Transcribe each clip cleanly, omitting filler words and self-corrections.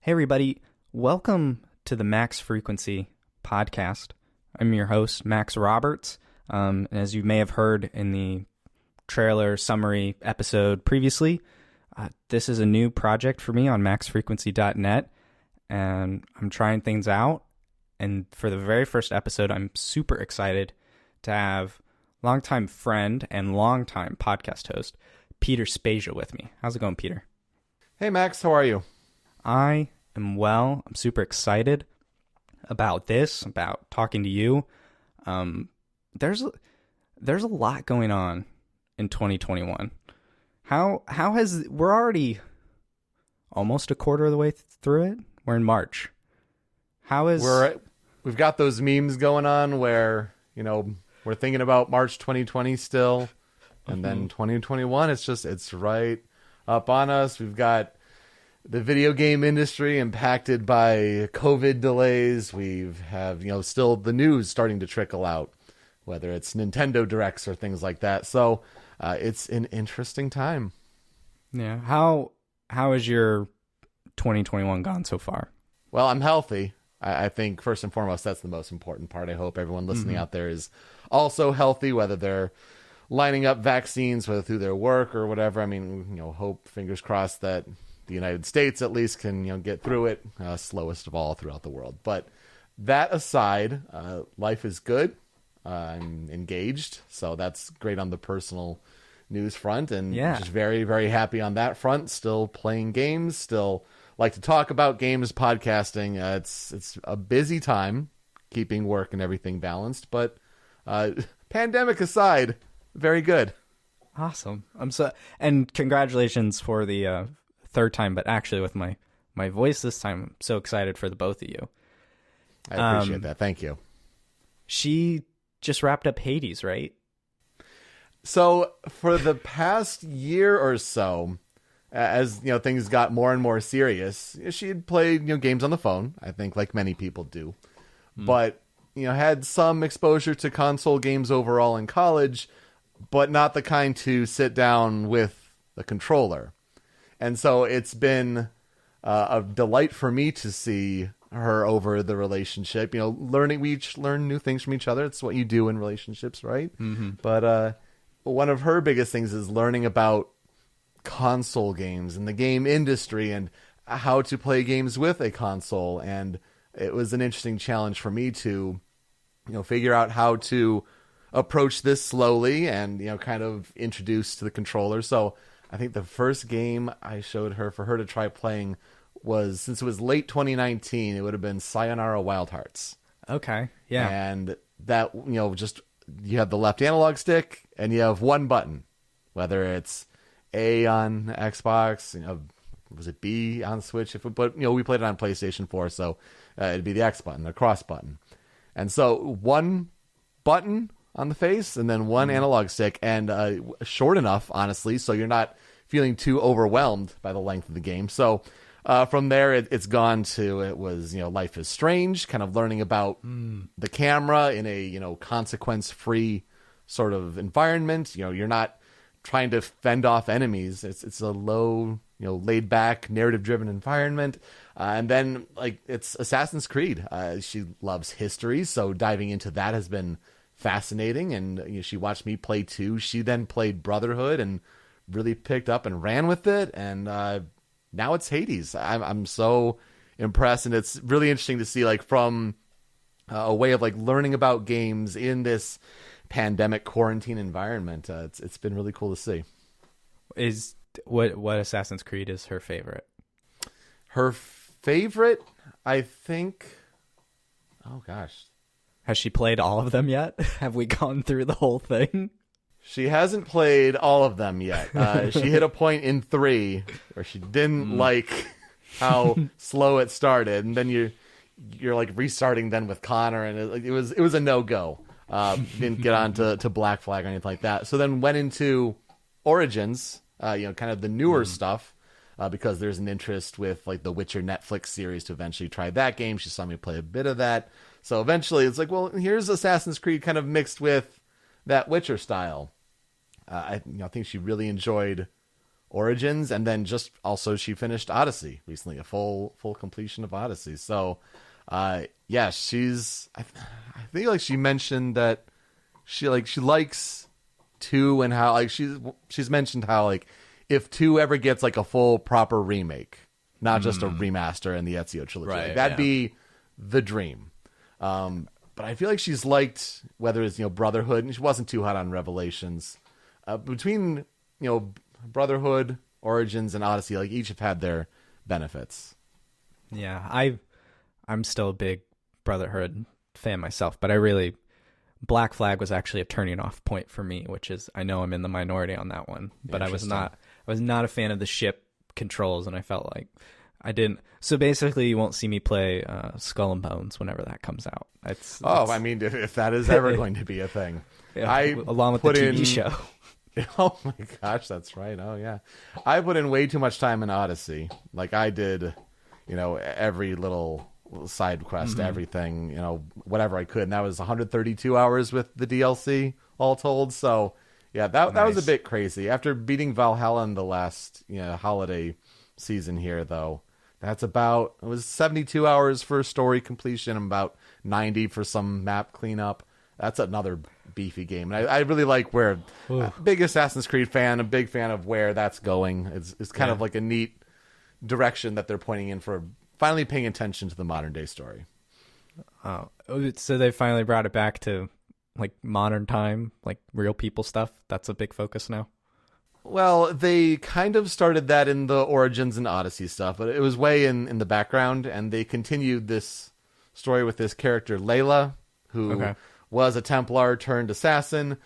Hey, everybody. Welcome to the Max Frequency podcast. I'm your host, Max Roberts. And as you may have heard in the trailer summary episode previously, this is a new project for me on maxfrequency.net, and I'm trying things out. And for the very first episode, I'm super excited to have longtime friend and longtime podcast host, Peter Spezia, with me. How's it going, Peter? Hey, Max. How are you? I am well. I'm super excited about this, about talking to you. There's a lot going on in 2021. We're already almost a quarter of the way through it. We're in March. We've got those memes going on where, we're thinking about March 2020 still, and then 2021, it's right up on us. We've got the video game industry impacted by COVID delays. We have, still the news starting to trickle out, whether it's Nintendo Directs or things like that. So it's an interesting time. Yeah. How has your 2021 gone so far? Well, I'm healthy. I think first and foremost, that's the most important part. I hope everyone listening out there is also healthy, whether they're lining up vaccines, whether through their work or whatever. I mean, hope, fingers crossed, that the United States at least can get through it, slowest of all throughout the world. But that aside, life is good. I'm engaged, so that's great on the personal news front, and just very, very happy on that front. Still playing games, still like to talk about games, podcasting. It's a busy time keeping work and everything balanced, but pandemic aside, very good. Awesome. And congratulations for the third time, but actually with my voice this time. I'm so excited for the both of you. I appreciate that. Thank you. She just wrapped up Hades, right? So for the past year or so, as things got more and more serious, she had played games on the phone, I think, like many people do, but had some exposure to console games overall in college, but not the kind to sit down with the controller. And so it's been a delight for me to see her over the relationship. We each learn new things from each other. It's what you do in relationships, right? Mm-hmm. But one of her biggest things is learning about console games and the game industry and how to play games with a console. And it was an interesting challenge for me to, figure out how to approach this slowly and, kind of introduce to the controller. So I think the first game I showed her for her to try playing was, since it was late 2019, it would have been Sayonara Wild Hearts. Okay, yeah. And that, just you have the left analog stick and you have one button, whether it's A on Xbox, was it B on Switch? But we played it on PlayStation 4, so it'd be the X button, the cross button. And so one button on the face and then one analog stick, and short enough, honestly, so you're not feeling too overwhelmed by the length of the game. So from there, it's gone to, it was, Life is Strange, kind of learning about the camera in a, consequence-free sort of environment. You're not trying to fend off enemies. It's a low, laid-back, narrative-driven environment. And then, it's Assassin's Creed. She loves history, so diving into that has been fascinating. And she watched me play 2. She then played Brotherhood and really picked up and ran with it. And now it's Hades. I'm so impressed, and it's really interesting to see, from a way of learning about games in this pandemic quarantine environment. It's been really cool to see. Is what Assassin's Creed is her favorite? Her favorite, I think. Oh gosh, has she played all of them yet? Have we gone through the whole thing? She hasn't played all of them yet. She hit a point in 3 where she didn't like how slow it started, and then you're restarting then with Connor, and it was a no-go. Didn't get on to Black Flag or anything like that. So then went into Origins, kind of the newer stuff, because there's an interest with the Witcher Netflix series to eventually try that game. She saw me play a bit of that. So eventually it's well, here's Assassin's Creed kind of mixed with that Witcher style. I think she really enjoyed Origins, and then just also she finished Odyssey recently, a full completion of Odyssey. So, yeah, I think like she mentioned that she likes 2 and how like she's mentioned how like if 2 ever gets like a full proper remake, not just a remaster in the Ezio trilogy, Right, like, that'd be the dream. But I feel like she's liked whether it's Brotherhood, and she wasn't too hot on Revelations. Between Brotherhood, Origins, and Odyssey, like each have had their benefits. Yeah, I'm still a big Brotherhood fan myself, but Black Flag was actually a turning off point for me, which is, I know I'm in the minority on that one, but I was not a fan of the ship controls, and I felt like I didn't. So basically, you won't see me play Skull and Bones whenever that comes out. I mean, if that is ever going to be a thing, yeah, along with the TV show. Oh my gosh, that's right. Oh yeah, I put in way too much time in Odyssey. Like I did, every little side quest, everything, whatever I could, and that was 132 hours with the DLC all told. So yeah, that was a bit crazy. After beating Valhalla in the last holiday season here, though, it was 72 hours for story completion and about 90 for some map cleanup. That's another beefy game, and I really like where big Assassin's Creed fan, a big fan of where that's going. It's kind of like a neat direction that they're pointing in for finally paying attention to the modern day story. Oh, so they finally brought it back to like modern time, like real people stuff. That's a big focus now. Well, they kind of started that in the Origins and Odyssey stuff, but it was way in the background, and they continued this story with this character Layla, who was a Templar turned assassin.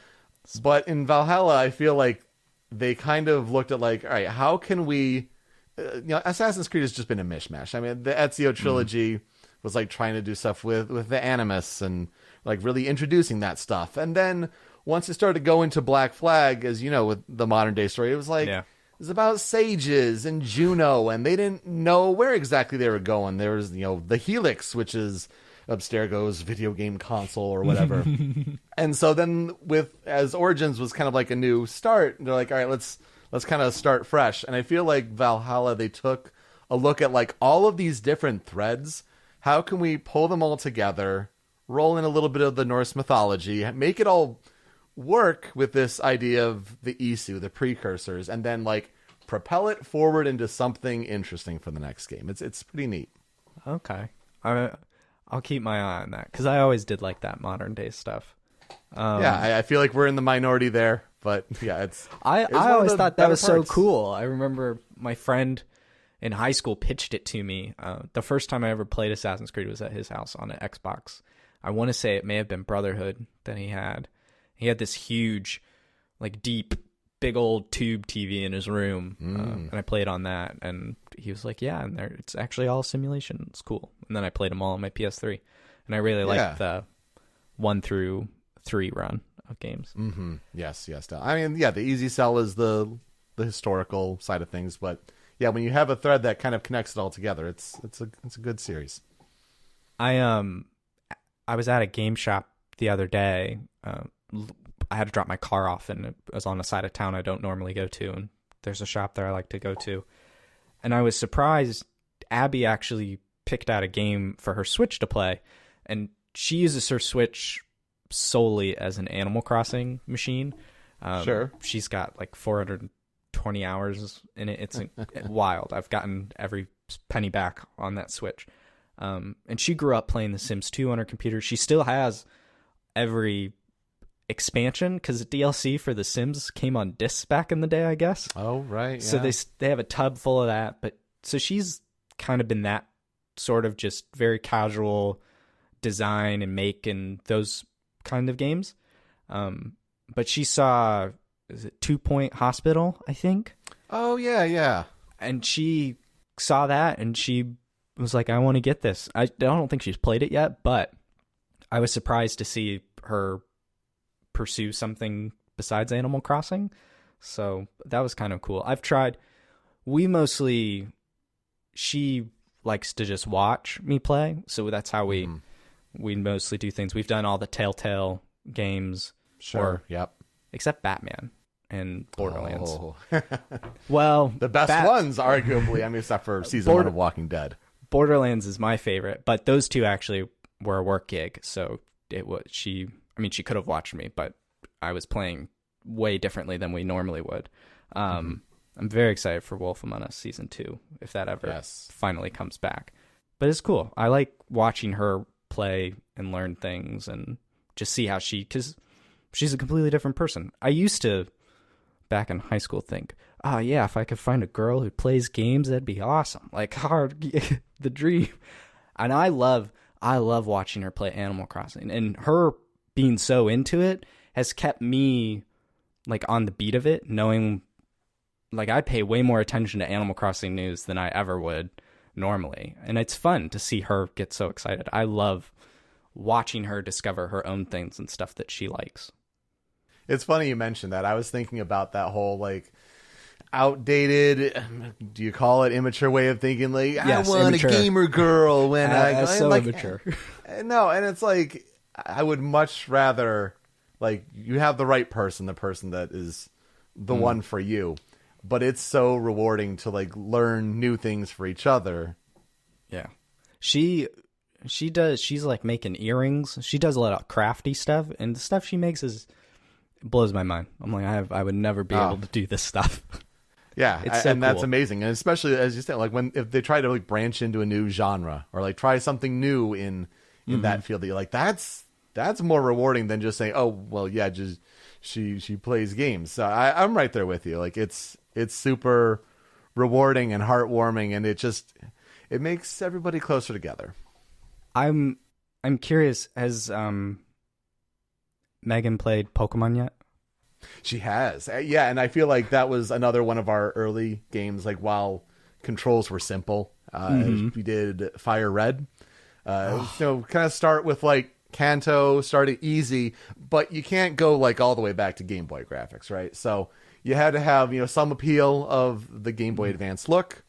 But in Valhalla, I feel like they kind of looked at like, all right, how can we... Assassin's Creed has just been a mishmash. I mean, the Ezio trilogy was like trying to do stuff with the Animus and like really introducing that stuff. And then once it started to go into Black Flag, as you know, with the modern day story, it was like, it was about sages and Juno, and they didn't know where exactly they were going. There was, the Helix, which is Abstergo's video game console or whatever. And so then as Origins was kind of like a new start, they're like, all right, let's kind of start fresh. And I feel like Valhalla, they took a look at like all of these different threads. How can we pull them all together, roll in a little bit of the Norse mythology, make it all work with this idea of the Isu, the precursors, and then like propel it forward into something interesting for the next game. It's pretty neat. Okay. I'll keep my eye on that, because I always did like that modern day stuff. I feel like we're in the minority there, but yeah, I always thought that was so cool. I remember my friend in high school pitched it to me. The first time I ever played Assassin's Creed was at his house on an Xbox. I want to say it may have been Brotherhood that he had. He had this huge, like deep, big old tube TV in his room, and I played on that. And he was like, "Yeah, and it's actually all simulation. It's cool." And then I played them all on my PS3, and I really liked the 1 through 3 run of games. Mm-hmm. Yes. I mean, the easy sell is the historical side of things, but yeah, when you have a thread that kind of connects it all together, it's a good series. I was at a game shop the other day. I had to drop my car off, and it was on a side of town I don't normally go to, and there's a shop there I like to go to. And I was surprised Abby actually picked out a game for her Switch to play, and she uses her Switch solely as an Animal Crossing machine. Sure. She's got like 420 hours in it. It's wild. I've gotten every penny back on that Switch. And she grew up playing The Sims 2 on her computer. She still has every expansion, because the DLC for The Sims came on discs back in the day, I guess. Oh, right. Yeah. So they have a tub full of that. But so she's kind of been that sort of just very casual design and make and those kind of games. But she saw, is it 2 Point Hospital, I think? Oh, yeah. And she saw that, and she was like, I want to get this. I don't think she's played it yet, but I was surprised to see her pursue something besides Animal Crossing. So that was kind of cool. She likes to just watch me play. So that's how we mostly do things. We've done all the Telltale games. Sure. Yep. Except Batman. and Borderlands. Oh. Well, The best ones, arguably. I mean, except for season 1 of Walking Dead. Borderlands is my favorite, but those two actually were a work gig, so it was she could have watched me, but I was playing way differently than we normally would. I'm very excited for Wolf Among Us season 2 if that ever finally comes back. But it's cool. I like watching her play and learn things and just see how because she's a completely different person. I used to, back in high school, think, oh yeah, if I could find a girl who plays games, that'd be awesome. Like the dream. And I love watching her play Animal Crossing, and her being so into it has kept me like on the beat of it, knowing like I pay way more attention to Animal Crossing news than I ever would normally. And it's fun to see her get so excited. I love watching her discover her own things and stuff that she likes. It's funny you mentioned that. I was thinking about that whole like outdated, do you call it immature way of thinking? Like, yes, I want immature. a gamer girl when That's so like, immature. No, and it's like I would much rather like you have the right person, the person that is the one for you. But it's so rewarding to like learn new things for each other. Yeah. She's like making earrings. She does a lot of crafty stuff, and the stuff she makes blows my mind. I'm like, I would never be able to do this stuff. Yeah, it's so and cool. that's amazing. And especially as you said, like if they try to like branch into a new genre or like try something new in that field, that you're like, that's more rewarding than just saying, oh well, yeah, just she plays games. So I'm right there with you. Like it's super rewarding and heartwarming, and it makes everybody closer together. I'm curious, has Megan played Pokemon yet? She has. Yeah, and I feel like that was another one of our early games, like while controls were simple. We did Fire Red. Kind of start with like Kanto, start it easy, but you can't go like all the way back to Game Boy graphics, right? So you had to have, some appeal of the Game Boy Advance look,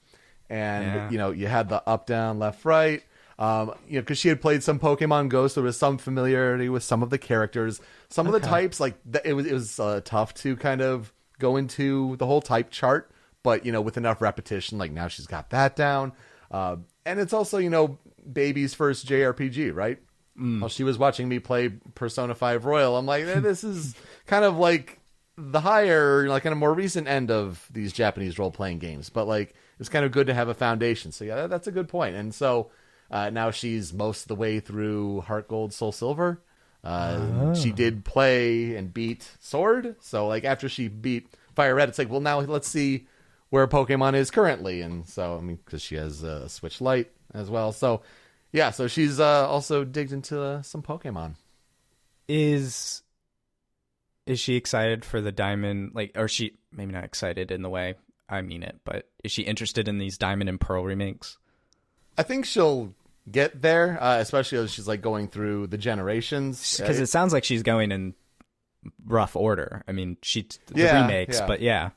and you had the up, down, left, right. Because she had played some Pokemon Go, so there was some familiarity with some of the characters, some of the types. Like it was tough to kind of go into the whole type chart, but with enough repetition, like now she's got that down. And it's also baby's first JRPG, right? While she was watching me play Persona 5 Royal, I'm like, this is kind of like the higher, like kind of more recent end of these Japanese role playing games, but like it's kind of good to have a foundation. So yeah, that's a good point. And so. Now she's most of the way through Heart Gold, Soul Silver. She did play and beat Sword. So like after she beat Fire Red, it's like, well, now let's see where Pokemon is currently. And so, because she has a Switch Lite as well. So yeah, so she's also digged into some Pokemon. Is she excited for the Diamond, or she maybe not excited in the way I mean it, but is she interested in these Diamond and Pearl remakes? I think she'll get there, especially as she's like going through the generations. Because it sounds like she's going in rough order. I mean, remakes, but yeah.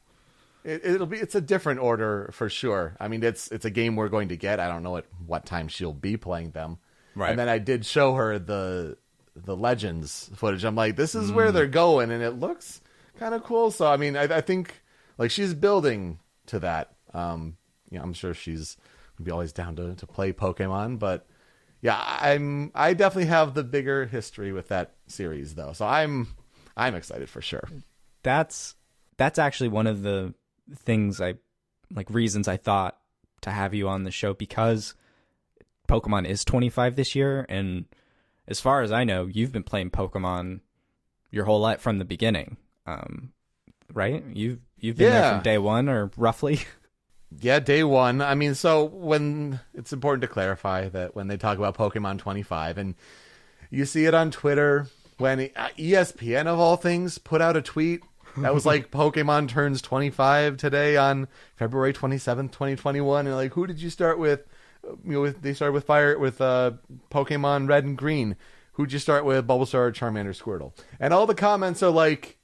It's a different order for sure. I mean, it's a game we're going to get. I don't know at what time she'll be playing them. Right. And then I did show her the Legends footage. I'm like, this is where they're going, and it looks kind of cool. So I mean, I think like she's building to that. I'm sure she's be always down to play Pokemon, but yeah, I definitely have the bigger history with that series though, so I'm excited for sure. That's actually one of the things reasons I thought to have you on the show, because Pokemon is 25 this year, and as far as I know, you've been playing Pokemon your whole life from the beginning, right? You've been there from day one, or roughly. Yeah, day one. I mean, so when it's important to clarify that when they talk about Pokemon 25, and you see it on Twitter when ESPN of all things put out a tweet that was like Pokemon turns 25 today on February 27th, 2021, and like, who did you start with? They started with Pokemon Red and Green. Who'd you start with? Bulbasaur, Charmander, Squirtle, and all the comments are like,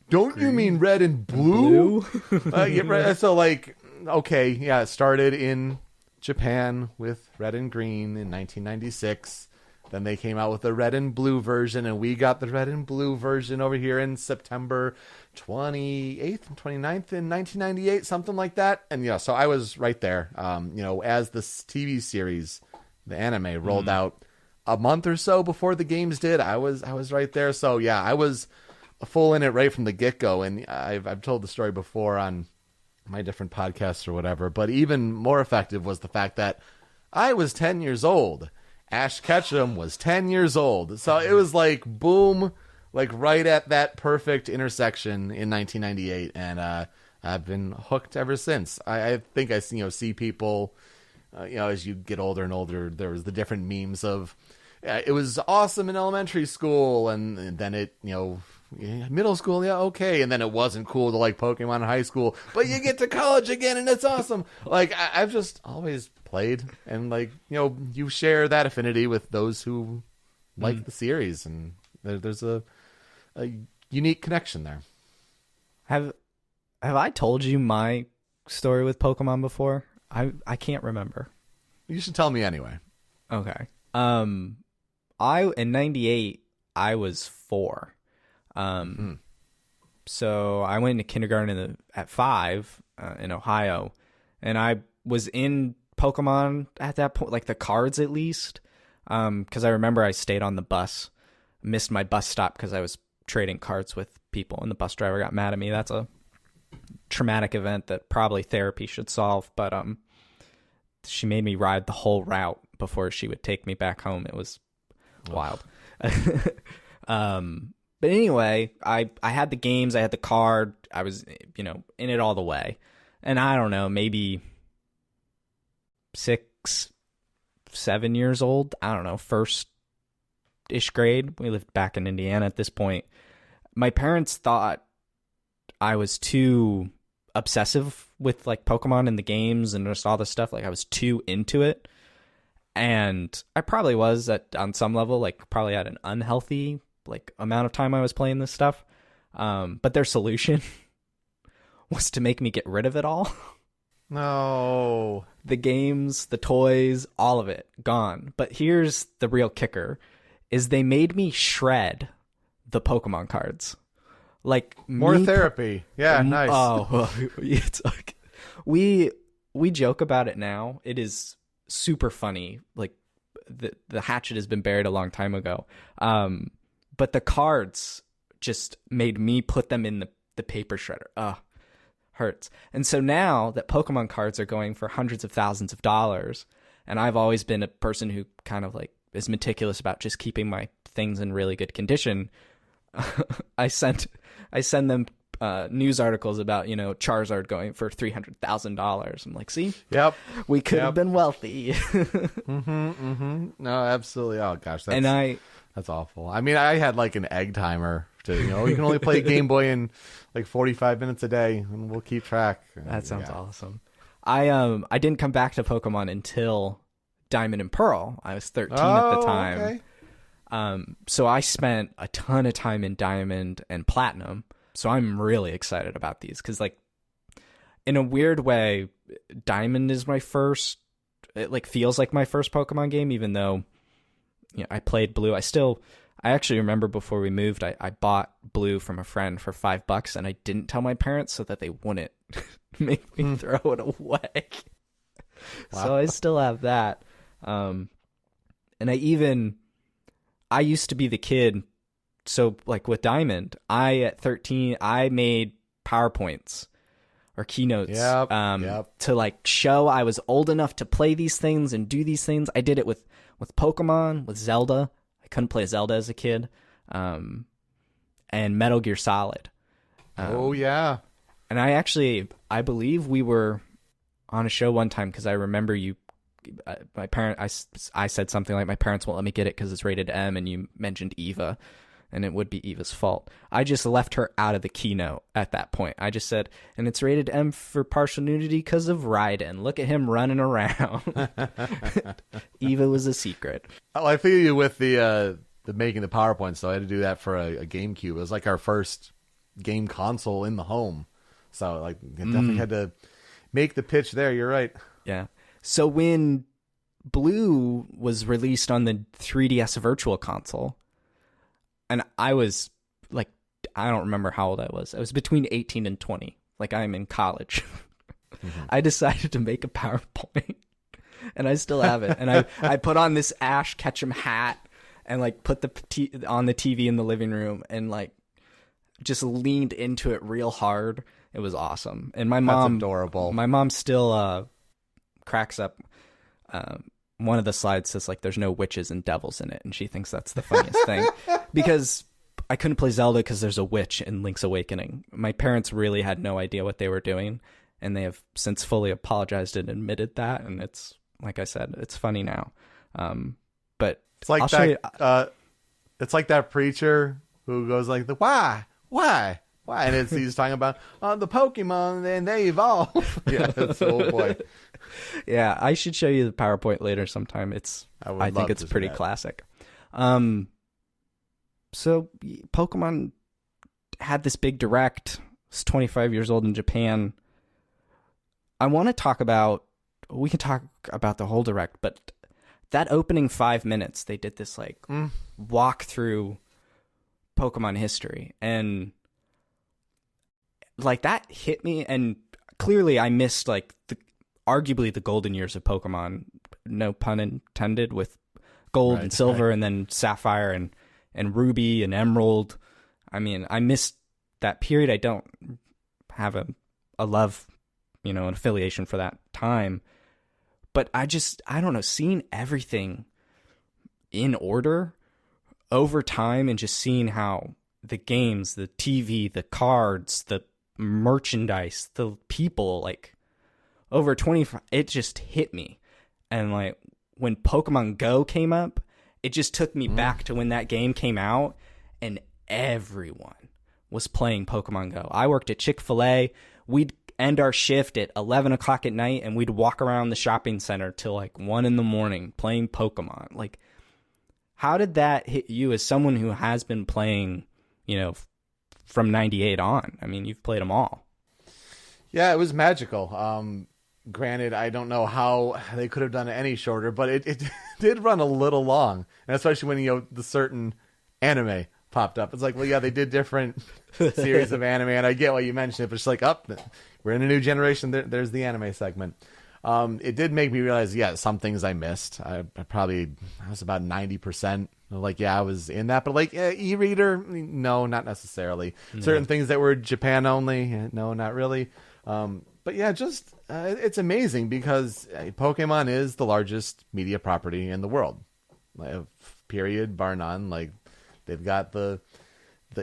"Don't you mean Red and Blue?" So like. Okay, yeah, it started in Japan with Red and Green in 1996. Then they came out with the red and blue version, and we got the red and blue version over here in September 28th and 29th in 1998, something like that. And so I was right there. As this TV series, the anime, rolled out a month or so before the games did, I was right there. So yeah, I was full in it right from the get-go. And I've told the story before on my different podcasts or whatever, but even more effective was the fact that I was 10 years old. Ash Ketchum was 10 years old. So it was like, boom, like right at that perfect intersection in 1998. And I've been hooked ever since. I think I see people, as you get older and older, there was the different memes of, it was awesome in elementary school. And then it, middle school, yeah, okay. And then it wasn't cool to like Pokemon in high school, but you get to college again and it's awesome. Like I've just always played, and like you share that affinity with those who like the series, and there's a unique connection there. Have I told you my story with Pokemon before? I can't remember. You should tell me anyway. Okay. I in '98 I was 4. So I went into kindergarten at 5 in Ohio, and I was in Pokemon at that point, like the cards at least, because I remember I stayed on the bus, missed my bus stop because I was trading cards with people, and the bus driver got mad at me. That's a traumatic event that probably therapy should solve, but she made me ride the whole route before she would take me back home. It was wild. But anyway, I had the games, I had the card, I was, in it all the way. And I don't know, maybe 6, 7 years old, I don't know, first-ish grade. We lived back in Indiana at this point. My parents thought I was too obsessive with like Pokemon and the games and just all this stuff. Like I was too into it. And I probably was on some level, like probably at an unhealthy amount of time I was playing this stuff. But their solution was to make me get rid of it all. No. The games, the toys, all of it, gone. But here's the real kicker, is they made me shred the Pokemon cards. Like more therapy. Yeah, nice. Oh, it's like, we joke about it now. It is super funny. Like the hatchet has been buried a long time ago. But the cards just made me put them in the paper shredder. Hurts. And so now that Pokemon cards are going for hundreds of thousands of dollars, and I've always been a person who kind of like is meticulous about just keeping my things in really good condition, I send them news articles about, Charizard going for $300,000. I'm like, see? Yep. We could have been wealthy. No, absolutely. Oh gosh, that's awful. I mean, I had like an egg timer to, you can only play Game Boy in like 45 minutes a day, and we'll keep track. That sounds awesome. I didn't come back to Pokemon until Diamond and Pearl. I was 13 at the time. Okay. So I spent a ton of time in Diamond and Platinum. So I'm really excited about these because, like, in a weird way, Diamond is my first. It like feels like my first Pokemon game, even though I played Blue. I actually remember before we moved, I bought Blue from a friend for $5, and I didn't tell my parents so that they wouldn't make me throw it away. Wow. So I still have that. And I used to be the kid. So like with Diamond, at 13, I made PowerPoints or keynotes to like show I was old enough to play these things and do these things. I did it with Pokemon, with Zelda. I couldn't play Zelda as a kid. And Metal Gear Solid. And I believe we were on a show one time because I remember I said something like, my parents won't let me get it because it's rated M, and you mentioned Eva, and it would be Eva's fault. I just left her out of the keynote at that point. I just said, and it's rated M for partial nudity because of Raiden. Look at him running around. Eva was a secret. Oh, I feel you with the making the PowerPoint. So I had to do that for a GameCube. It was like our first game console in the home. So like, I definitely had to make the pitch there. You're right. Yeah. So when Blue was released on the 3DS Virtual Console, and I was like, I don't remember how old I was. I was between 18 and 20. Like, I'm in college. I decided to make a PowerPoint, and I still have it. And I put on this Ash Ketchum hat and like put on the TV in the living room and like just leaned into it real hard. It was awesome. And my mom, That's adorable. My mom still cracks up. One of the slides says like there's no witches and devils in it, and she thinks that's the funniest thing because I couldn't play Zelda because there's a witch in Link's Awakening. My parents really had no idea what they were doing, and they have since fully apologized and admitted that. And it's, like I said, it's funny now. But it's like it's like that preacher who goes like, why? And he's talking about the Pokemon and they evolve. Yeah, that's, oh boy. Yeah, I should show you the PowerPoint later sometime. I think it's pretty classic. So Pokemon had this big direct. It's 25 years old in Japan. I want to talk about, we can talk about the whole direct, but that opening 5 minutes, they did this like walk through Pokemon history, and like that hit me. And clearly I missed like arguably the golden years of Pokemon, no pun intended, with Gold and Silver, and then Sapphire and Ruby and Emerald. I mean, I missed that period. I don't have a love, an affiliation for that time. But I don't know, seeing everything in order over time and just seeing how the games, the TV, the cards, the merchandise, the people, like over 25, it just hit me. And like when Pokemon Go came up, it just took me back to when that game came out and everyone was playing Pokemon Go. I worked at Chick-fil-A. We'd end our shift at 11 o'clock at night and we'd walk around the shopping center till like 1 a.m. playing Pokemon. Like, how did that hit you as someone who has been playing, from 98 on? I mean, you've played them all. Yeah, it was magical. Granted, I don't know how they could have done it any shorter, but it did run a little long. And especially when, the certain anime popped up. It's like, well, yeah, they did different series of anime, and I get why you mentioned it, but it's like, we're in a new generation. There's the anime segment. It did make me realize, some things I missed. I was about 90%. Like, I was in that, but like e-reader, no, not necessarily. No. Certain things that were Japan only, no, not really. But yeah, just it's amazing because Pokemon is the largest media property in the world. Period, bar none. Like, they've got the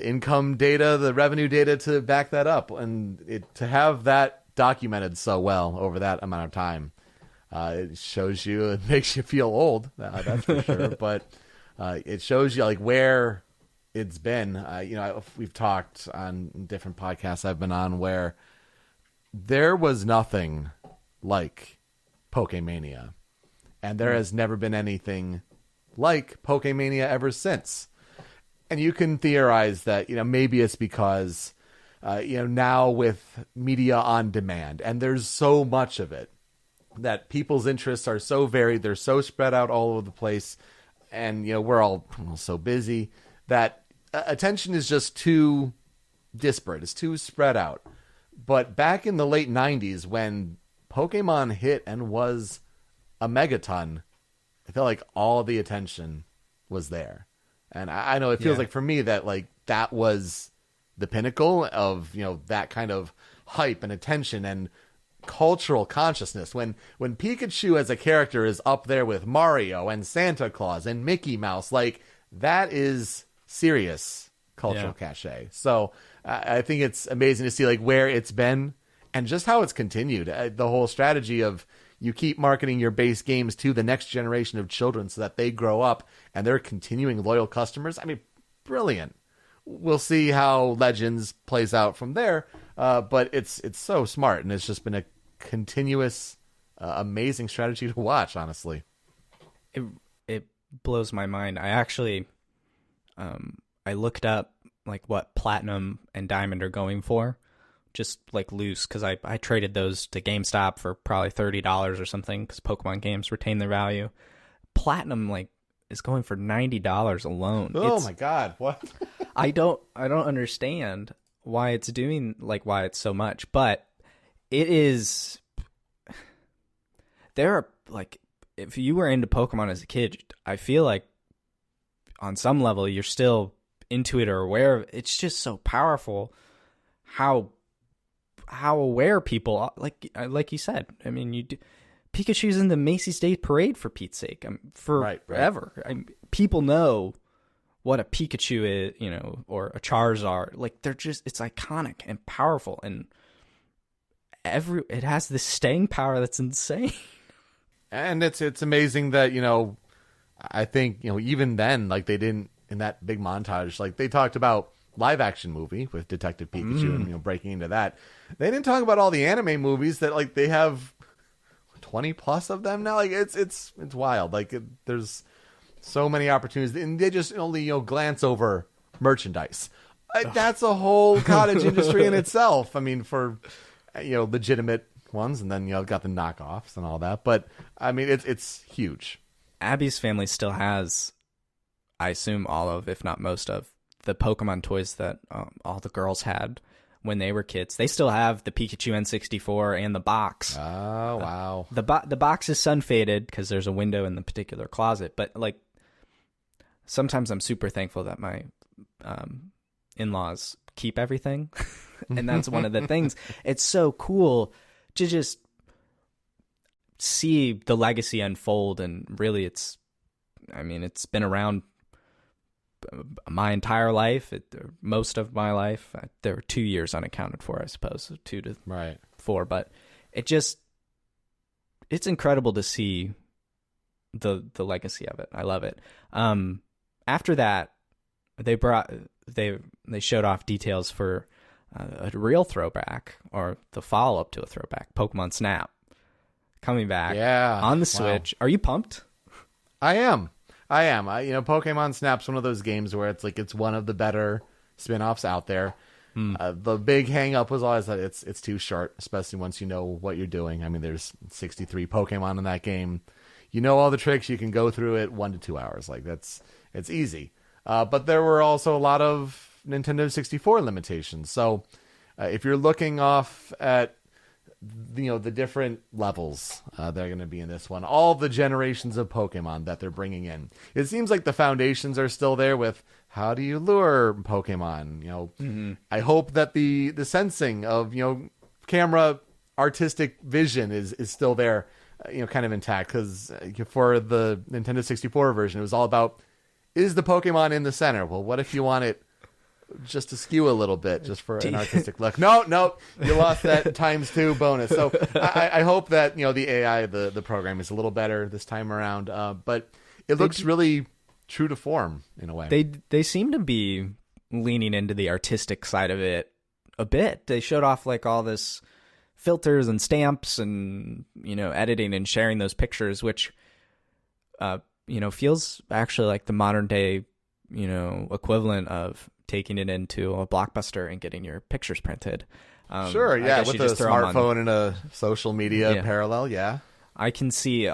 income data, the revenue data to back that up, and to have that documented so well over that amount of time, it shows you, it makes you feel old. That's for sure. But it shows you like where it's been. We've talked on different podcasts I've been on where there was nothing like Pokemania, and there has never been anything like Pokemania ever since. And you can theorize that, maybe it's because, now with media on demand, and there's so much of it, that people's interests are so varied, they're so spread out all over the place, and, we're all so busy that attention is just too disparate. It's too spread out. But back in the late 90s, when Pokemon hit and was a megaton, I felt like all the attention was there. And I know it feels like for me that like that was the pinnacle of, that kind of hype and attention and cultural consciousness. When Pikachu as a character is up there with Mario and Santa Claus and Mickey Mouse, like that is serious cultural cachet. So I think it's amazing to see like where it's been and just how it's continued. The whole strategy of you keep marketing your base games to the next generation of children so that they grow up and they're continuing loyal customers. I mean, brilliant. We'll see how Legends plays out from there. But it's so smart, and it's just been a continuous, amazing strategy to watch, honestly. It blows my mind. I actually, I looked up like what Platinum and Diamond are going for just like loose, because I traded those to GameStop for probably $30 or something, because Pokemon games retain their value. Platinum like is going for $90 alone. Oh my god, what? I don't understand why it's doing, like, why it's so much, but it is. There are, like, if you were into Pokemon as a kid, I feel like on some level you're still into it or aware of it. It's just so powerful how aware people are, like you said. I mean, Pikachu's in the Macy's Day Parade, for Pete's sake. Forever. People know what a Pikachu is, you know, or a Charizard. Like, it's iconic and powerful, and it has this staying power that's insane. And it's amazing that, you know, I think, you know, even then, like, they didn't, in that big montage, like, they talked about live action movie with Detective Pikachu and, you know, breaking into that. They didn't talk about all the anime movies that, like, they have 20 plus of them now. Like, it's wild. Like, there's so many opportunities, and they just only, you know, glance over merchandise. That's a whole cottage industry in itself. I mean, for, you know, legitimate ones, and then, you know, got the knockoffs and all that. But I mean, it's huge. Abby's family still has, I assume, all of, if not most of, the Pokemon toys that all the girls had when they were kids. They still have the Pikachu N64 and the box. Oh, wow. The box is sun faded because there's a window in the particular closet. But, like, sometimes I'm super thankful that my in-laws keep everything. And that's one of the things. It's so cool to just see the legacy unfold. And really, it's been around my entire life, most of my life. There were 2 years unaccounted for, I suppose, so 2 to 4. But it's incredible to see the legacy of it. I love it. After that, they showed off details for a real throwback, or the follow-up to a throwback, Pokemon Snap, coming back on the Switch. Wow. Are you pumped? I am. You know, Pokemon Snap's one of those games where it's like, it's one of the better spin-offs out there. The big hang-up was always that it's too short, especially once you know what you're doing. I mean, there's 63 Pokemon in that game. You know all the tricks. You can go through it 1 to 2 hours. Like, it's easy. But there were also a lot of Nintendo 64 limitations. So if you're looking off at, you know, the different levels that are going to be in this one, all the generations of Pokemon that they're bringing in, it seems like the foundations are still there with how do you lure Pokemon. You know, I hope that the sensing of, you know, camera artistic vision is still there, you know, kind of intact, because for the Nintendo 64 version, it was all about, is the Pokemon in the center? Well, what if you want it just to skew a little bit, just for an artistic look? No, you lost that ×2 bonus. So I hope that, you know, the AI, the program is a little better this time around. But it looks really true to form in a way. They seem to be leaning into the artistic side of it a bit. They showed off, like, all this filters and stamps and, you know, editing and sharing those pictures, which you know, feels actually like the modern day, you know, equivalent of taking it into a Blockbuster and getting your pictures printed. Sure, yeah, with a smartphone and a social media parallel, yeah. I can just see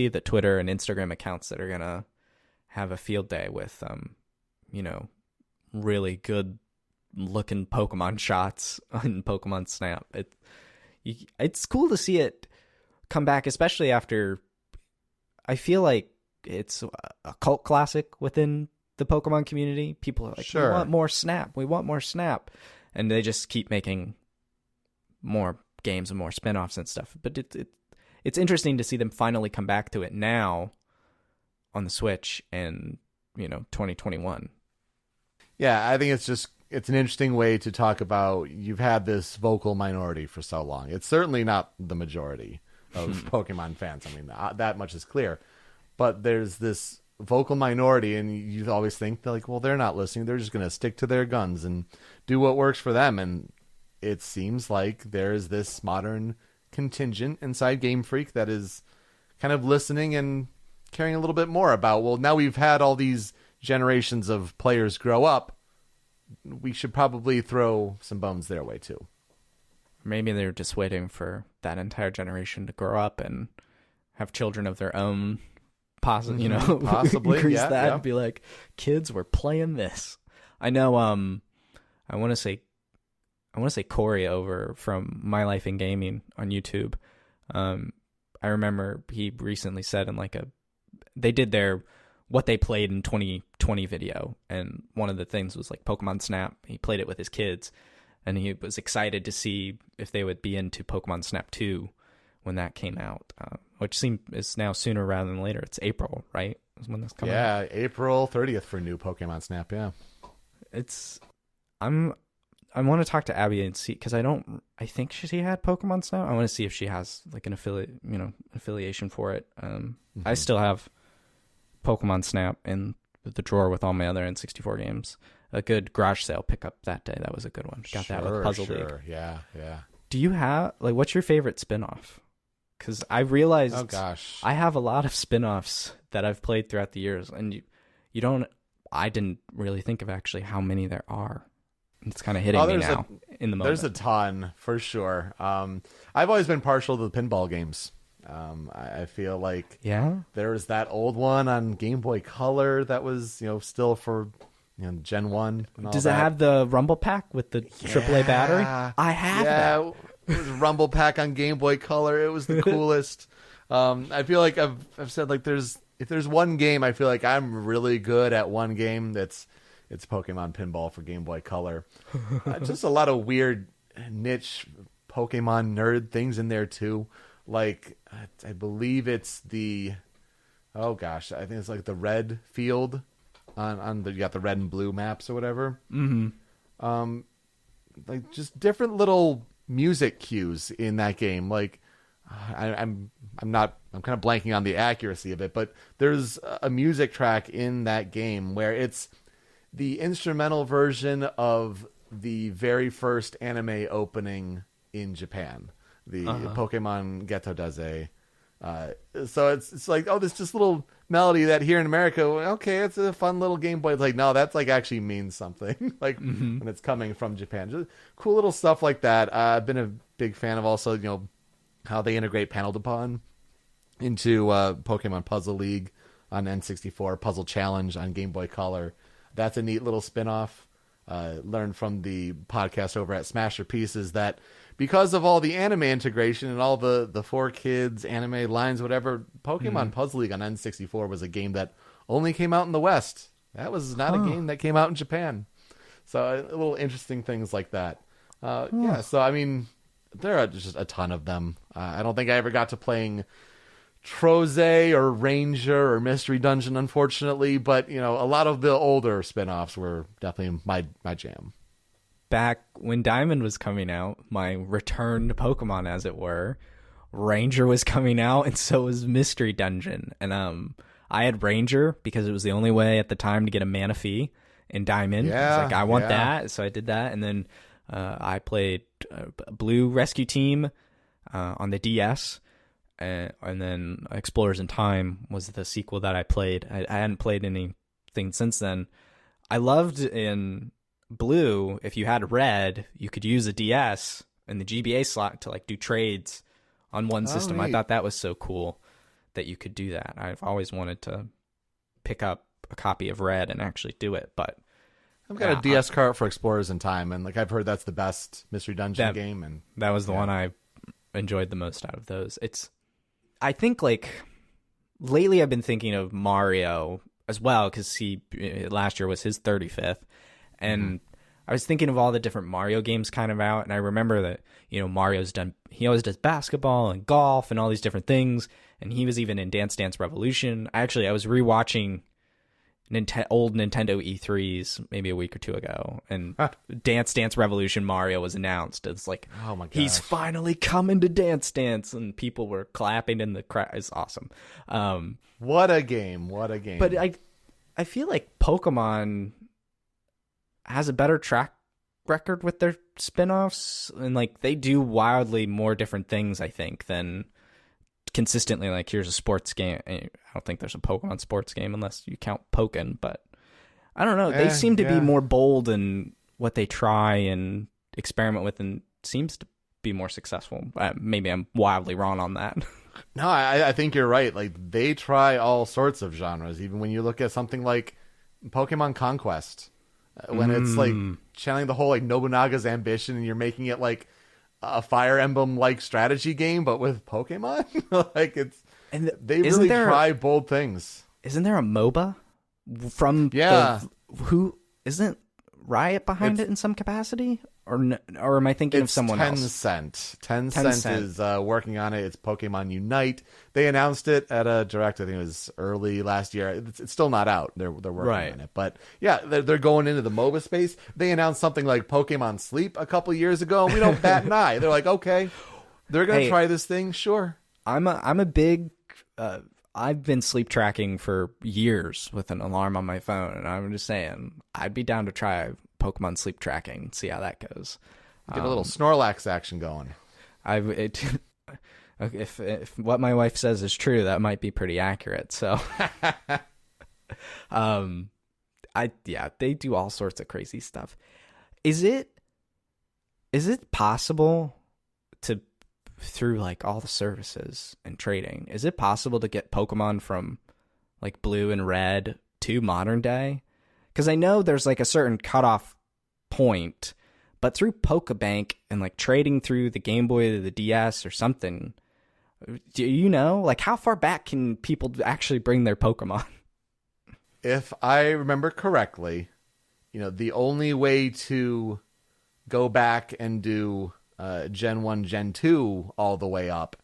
the Twitter and Instagram accounts that are going to have a field day with, you know, really good looking Pokemon shots on Pokemon Snap. It's cool to see it come back, especially after, I feel like it's a cult classic within the Pokemon community. People are like, sure, we want more Snap. And they just keep making more games and more spin-offs and stuff. But it's interesting to see them finally come back to it now on the Switch in, you know, 2021. Yeah, I think it's an interesting way to talk about, you've had this vocal minority for so long. It's certainly not the majority of Pokemon fans. I mean, that much is clear. But there's this vocal minority, and you always think, they're like, well, they're not listening. They're just going to stick to their guns and do what works for them. And it seems like there's this modern contingent inside Game Freak that is kind of listening and caring a little bit more about, well, now we've had all these generations of players grow up. we should probably throw some bones their way too. Maybe they're just waiting for that entire generation to grow up and have children of their own. Possibly, increase that and be like, kids, we're playing this. I know. I want to say Corey over from My Life in Gaming on YouTube. I remember he recently said they did their what they played in 2020 video, and one of the things was like Pokemon Snap. He played it with his kids, and he was excited to see if they would be into Pokemon Snap 2 when that came out, which is now sooner rather than later. It's April, right? Is when this coming out. Yeah, April 30th for new Pokemon Snap. Yeah, I want to talk to Abby and see, because I think she had Pokemon Snap. I want to see if she has like an affiliation for it. I still have Pokemon Snap in the drawer with all my other N64 games. A good garage sale pickup that day. That was a good one. Got that with Puzzle League. Yeah. Do you have what's your favorite spinoff? Because I realized, oh gosh, I have a lot of spinoffs that I've played throughout the years, and I didn't really think of actually how many there are. It's kind of hitting me now in the moment. There's a ton for sure. I've always been partial to the pinball games. I feel like there was that old one on Game Boy Color that was still for Gen 1. Does it have the Rumble Pack with the AAA battery? I have that. It was Rumble Pack on Game Boy Color. It was the coolest. I feel like I've said if there's one game I feel like I'm really good at one game, it's Pokemon Pinball for Game Boy Color. Just a lot of weird niche Pokemon nerd things in there too. Like I believe it's the I think it's like the red field on you got the red and blue maps or whatever. Mm-hmm. Like just different little music cues in that game. Like I'm kind of blanking on the accuracy of it, but there's a music track in that game where it's the instrumental version of the very first anime opening in Japan, the Pokemon Geto Daze. So it's like, oh, this just little melody that here in America, okay, it's a fun little Game Boy. It's like, no, that's like actually means something. Like when it's coming from Japan, just cool little stuff like that. I've been a big fan of also, how they integrate Panel Dupon into Pokemon Puzzle League on N64, Puzzle Challenge on Game Boy Color. That's a neat little spin-off. Learned from the podcast over at Smasher Pieces that because of all the anime integration and all the 4Kids anime lines, whatever, Pokemon Puzzle League on N64 was a game that only came out in the West. That was not a game that came out in Japan. So little interesting things like that. Yeah, so I mean, there are just a ton of them. I don't think I ever got to playing Troze or Ranger or Mystery Dungeon, unfortunately, but a lot of the older spin-offs were definitely my jam. Back when Diamond was coming out, my return to Pokemon, as it were, Ranger was coming out, and so was Mystery Dungeon. And I had Ranger because it was the only way at the time to get a Manaphy in Diamond. Yeah, I was like, I want that, so I did that. And then I played Blue Rescue Team on the DS. And then Explorers in Time was the sequel that I played. I hadn't played anything since then. I loved in Blue, if you had Red, you could use a DS and the GBA slot to do trades on one system. Neat. I thought that was so cool that you could do that. I've always wanted to pick up a copy of Red and actually do it, but I've got a DS cart for Explorers in Time, and I've heard that's the best Mystery Dungeon game, and that was the one I enjoyed the most out of those. I think lately I've been thinking of Mario as well, because last year was his 35th, and I was thinking of all the different Mario games kind of out, and I remember that he always does basketball and golf and all these different things, and he was even in Dance Dance Revolution. I was rewatching old Nintendo E3s maybe a week or two ago, and Dance Dance Revolution Mario was announced. It's like, oh my gosh, he's finally coming to Dance Dance, and people were clapping in the crowd. It's awesome. What a game. But I feel like Pokemon has a better track record with their spin-offs, and they do wildly more different things, I think, than consistently here's a sports game. I don't think there's a Pokemon sports game unless you count Pokken, but I don't know. They seem to be more bold and what they try and experiment with and seems to be more successful. Maybe I'm wildly wrong on that. No, I think you're right. Like, they try all sorts of genres. Even when you look at something like Pokemon Conquest, when it's like channeling the whole like Nobunaga's ambition, and you're making it like a Fire Emblem like strategy game, but with Pokemon. Like, they really try bold things. Isn't there a MOBA from who isn't Riot behind it in some capacity? Or am I thinking of someone else? Tencent is working on it. It's Pokemon Unite. They announced it at a direct. I think it was early last year. It's still not out. They're working on it. But yeah, they're going into the MOBA space. They announced something like Pokemon Sleep a couple years ago, and we don't bat an eye. They're like, okay, they're going to try this thing. Sure. I'm a big. I've been sleep tracking for years with an alarm on my phone, and I'm just saying I'd be down to try Pokemon sleep tracking, see how that goes. Get a little Snorlax action going. If what my wife says is true, that might be pretty accurate. So, they do all sorts of crazy stuff. Is it possible to, through like all the services and trading, is it possible to get Pokemon from like blue and red to modern day? Because I know there's like a certain cutoff point, but through Pokebank and like trading through the Game Boy to the DS or something, do you know, like how far back can people actually bring their Pokemon? If I remember correctly, the only way to go back and do Gen 1, Gen 2 all the way up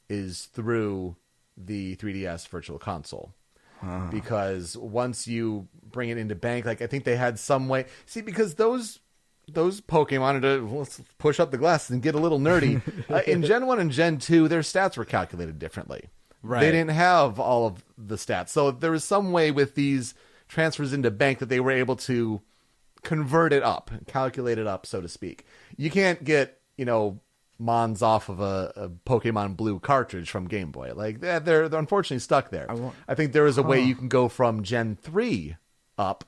is through the 3DS Virtual Console. Because once you bring it into bank, like I think they had some way. See, because those Pokemon, let's push up the glasses and get a little nerdy. In Gen 1 and Gen 2, their stats were calculated differently. Right. They didn't have all of the stats. So there was some way with these transfers into bank that they were able to convert it up, calculate it up, so to speak. You can't get, Mons off of a Pokemon Blue cartridge from Game Boy. Like, they're unfortunately stuck there. I think there is a way you can go from Gen 3 up,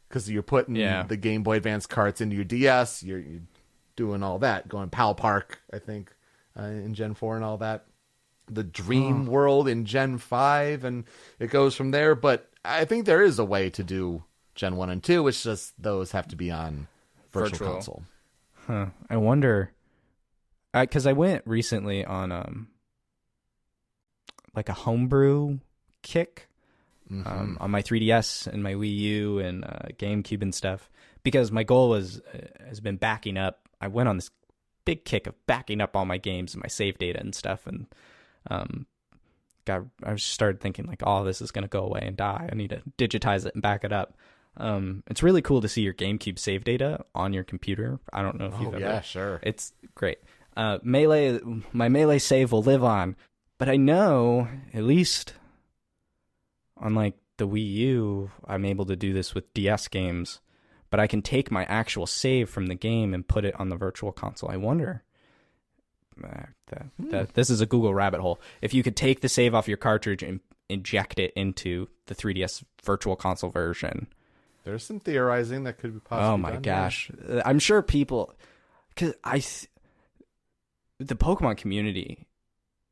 because you're putting the Game Boy Advance carts into your DS. You're doing all that, going Pal Park, I think, in Gen 4 and all that. The Dream World in Gen 5, and it goes from there. But I think there is a way to do Gen 1 and 2. It's just those have to be on Virtual Console. I wonder, because I went recently on like a homebrew kick on my 3DS and my Wii U and GameCube and stuff, because my goal has been backing up. I went on this big kick of backing up all my games and my save data and stuff, and I started thinking like, oh, this is going to go away and die. I need to digitize it and back it up. It's really cool to see your GameCube save data on your computer. I don't know if you've ever. Yeah, sure. It's great. My Melee save will live on, but I know at least on like the Wii U, I'm able to do this with DS games, but I can take my actual save from the game and put it on the Virtual Console. I wonder. This is a Google rabbit hole. If you could take the save off your cartridge and inject it into the 3DS Virtual Console version. There's some theorizing that could be possible. Oh my gosh. I'm sure people, because the Pokemon community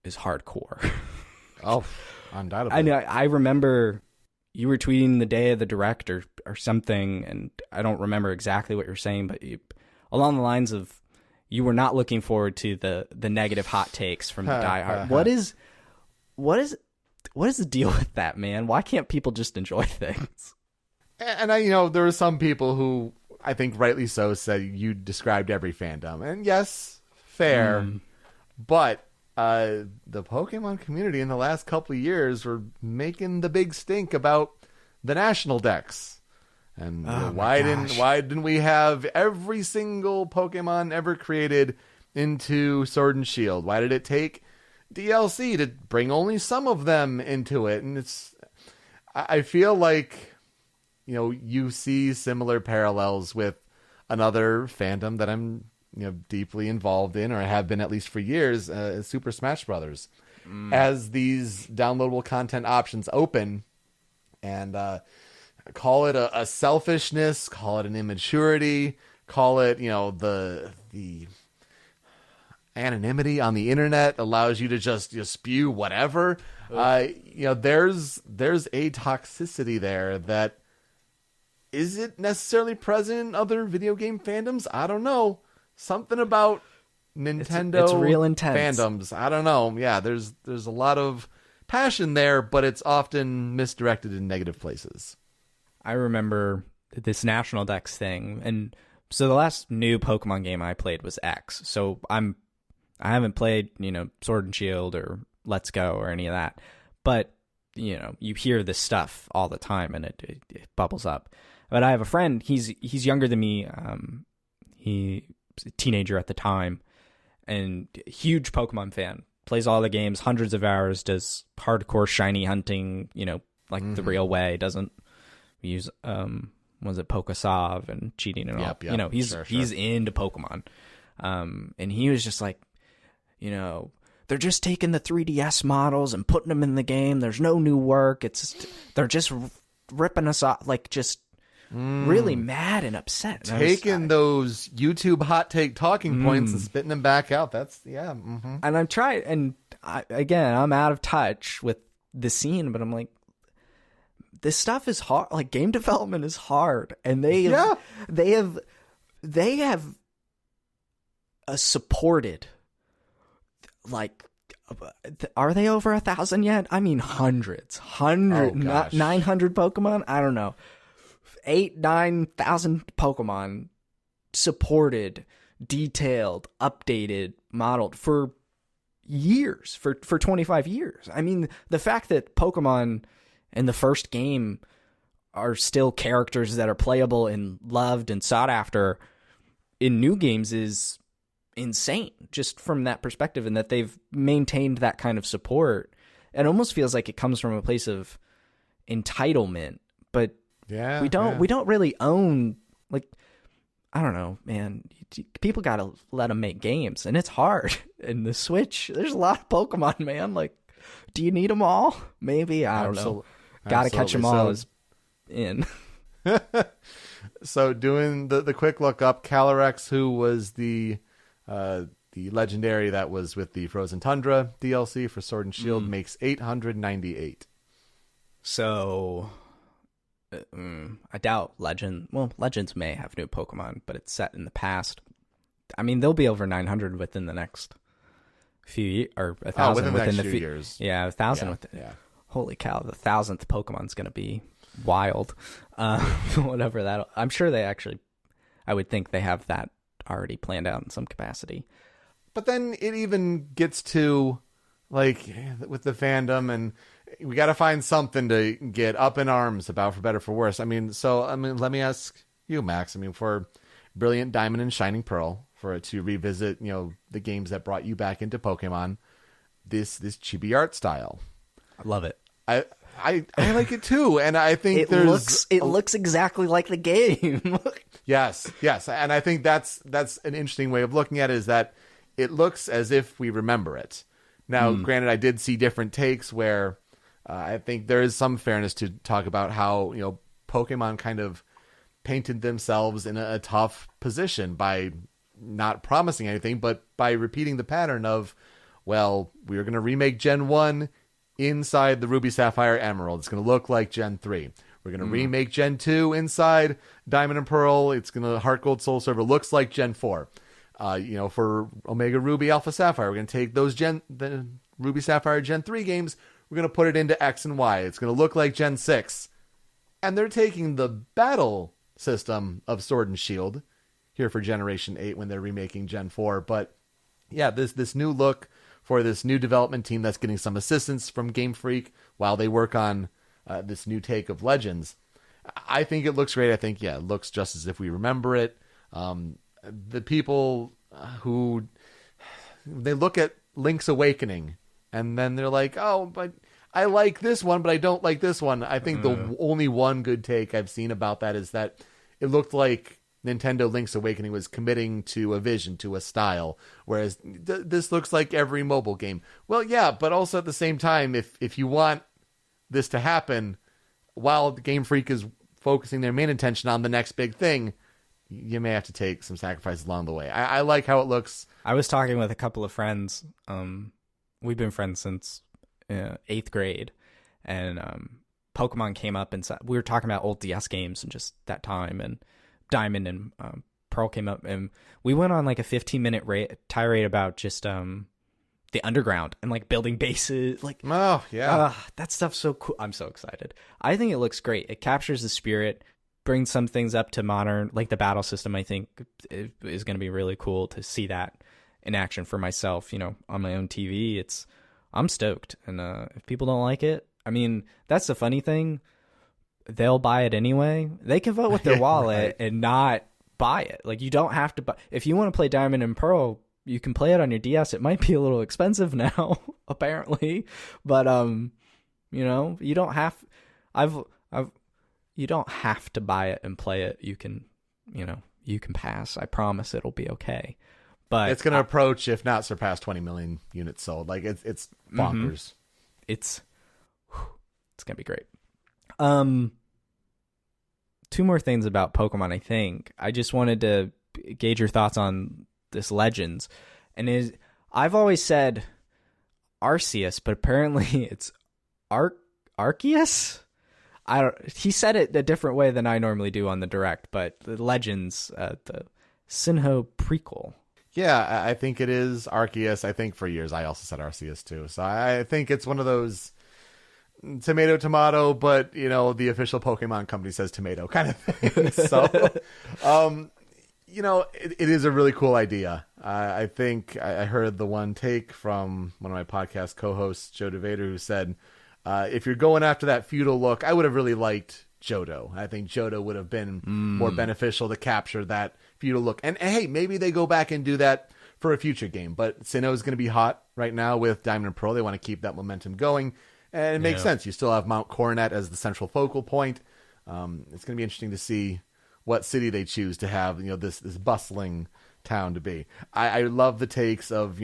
is hardcore. Oh, undoubtedly. I remember you were tweeting the day of the Direct or something, and I don't remember exactly what you're saying, but along the lines of you were not looking forward to the negative hot takes from the diehard. What is the deal with that, man? Why can't people just enjoy things? And there were some people who I think rightly so said you described every fandom, and yes, fair, but the Pokemon community in the last couple of years were making the big stink about the national decks. And why didn't we have every single Pokemon ever created into Sword and Shield? Why did it take DLC to bring only some of them into it? And I feel like, you see similar parallels with another fandom that I'm, deeply involved in, or I have been at least for years, Super Smash Brothers. As these downloadable content options open, and call it a selfishness, call it an immaturity, call it, the anonymity on the internet allows you to just spew whatever. There's a toxicity there that isn't necessarily present in other video game fandoms. I don't know. Something about Nintendo it's real intense. fandoms. I don't know. Yeah, there's a lot of passion there, but it's often misdirected in negative places. I remember this National Dex thing, and so the last new Pokemon game I played was X. So I haven't played, Sword and Shield or Let's Go or any of that. But, you hear this stuff all the time and it bubbles up. But I have a friend, he's younger than me. He was a teenager at the time and huge Pokemon fan. Plays all the games, hundreds of hours, does hardcore shiny hunting, the real way. Doesn't use, was it Pokesov and cheating and all. Yep. He's into Pokemon. And he was just like, they're just taking the 3DS models and putting them in the game. There's no new work. They're just ripping us off, really mad and upset. Taking those YouTube hot take talking points and spitting them back out. That's, yeah. Mm-hmm. And I'm trying, and I'm out of touch with the scene, but I'm like, this stuff is hard. Like, game development is hard. And they have supported, are they over 1,000 yet? I mean, hundreds, 900 Pokemon. I don't know. 9,000 Pokemon supported, detailed, updated, modeled for years, for 25 years. I mean, the fact that Pokemon in the first game are still characters that are playable and loved and sought after in new games is insane, just from that perspective, and that they've maintained that kind of support. It almost feels like it comes from a place of entitlement, but we don't really own, I don't know, man. People gotta let them make games, and it's hard. In the Switch, there's a lot of Pokemon, man. Do you need them all? Maybe, I don't know. Gotta catch them all is in. So doing the quick look up, Calyrex, who was the legendary that was with the Frozen Tundra DLC for Sword and Shield, makes 898. So I doubt Legends may have new Pokemon, but it's set in the past. I mean, they'll be over 900 within the next few years, or 1,000 within the few years. Yeah, 1,000 Yeah. Holy cow, the 1,000th Pokemon's going to be wild. Whatever I'm sure I would think they have that already planned out in some capacity. But then it even gets to, with the fandom, and we got to find something to get up in arms about, for better or for worse. Let me ask you, Max. For Brilliant Diamond and Shining Pearl, for it to revisit, the games that brought you back into Pokemon, this chibi art style. I love it. I like it too, and I think it looks exactly like the game. Yes, and I think that's an interesting way of looking at it, is that it looks as if we remember it. Now, granted, I did see different takes where I think there is some fairness to talk about how Pokemon kind of painted themselves in a tough position by not promising anything, but by repeating the pattern of, well, we're going to remake Gen 1 inside the Ruby, Sapphire, Emerald. It's going to look like Gen 3. We're going to remake Gen 2 inside Diamond and Pearl. It's going to Heart Gold Soul Silver looks like Gen 4. For Omega Ruby, Alpha Sapphire, we're going to take the Ruby, Sapphire, Gen 3 games. We're going to put it into X and Y. It's going to look like Gen 6. And they're taking the battle system of Sword and Shield here for Generation 8 when they're remaking Gen 4. But yeah, this new look for this new development team that's getting some assistance from Game Freak while they work on this new take of Legends. I think it looks great. I think, it looks just as if we remember it. The people who they look at Link's Awakening and then they're like, oh, but I like this one, but I don't like this one. I think the only one good take I've seen about that is that it looked like Nintendo Link's Awakening was committing to a vision, to a style, whereas this looks like every mobile game. Well, yeah, but also at the same time, if you want this to happen while Game Freak is focusing their main attention on the next big thing, you may have to take some sacrifices along the way. I like how it looks. I was talking with a couple of friends. We've been friends since 8th grade, and Pokemon came up, and we were talking about old DS games and just that time, and Diamond and Pearl came up, and we went on like a 15-minute tirade about just the underground and like building bases. Like, oh yeah, that stuff's so cool. I'm so excited. I think it looks great. It captures the spirit, brings some things up to modern, like the battle system. I think is going to be really cool to see that in action for myself. On my own TV. I'm stoked, and if people don't like it, I mean, that's the funny thing. They'll buy it anyway. They can vote with their wallet and not buy it. Like, you don't have to buy. If you want to play Diamond and Pearl, you can play it on your DS. It might be a little expensive now, apparently, but you don't have. You don't have to buy it and play it. You can pass. I promise it'll be okay. But it's going to approach, if not surpass, 20 million units sold. Like, it's bonkers. It's going to be great. 2 more things about Pokemon, I think. I just wanted to gauge your thoughts on this Legends. And I've always said Arceus, but apparently it's Arceus? He said it a different way than I normally do on the Direct, but the Legends, the Sinnoh prequel. Yeah, I think it is Arceus. I think for years I also said Arceus too. So I think it's one of those tomato, but the official Pokemon company says tomato kind of thing. So, it is a really cool idea. I think I heard the one take from one of my podcast co-hosts, Joe DeVader, who said, if you're going after that feudal look, I would have really liked Johto. I think Johto would have been more beneficial to capture that feudal look. And hey, maybe they go back and do that for a future game. But Sinnoh is going to be hot right now with Diamond and Pearl. They want to keep that momentum going. And it makes sense. You still have Mount Coronet as the central focal point. It's going to be interesting to see what city they choose to have, this bustling town to be. I love the takes of,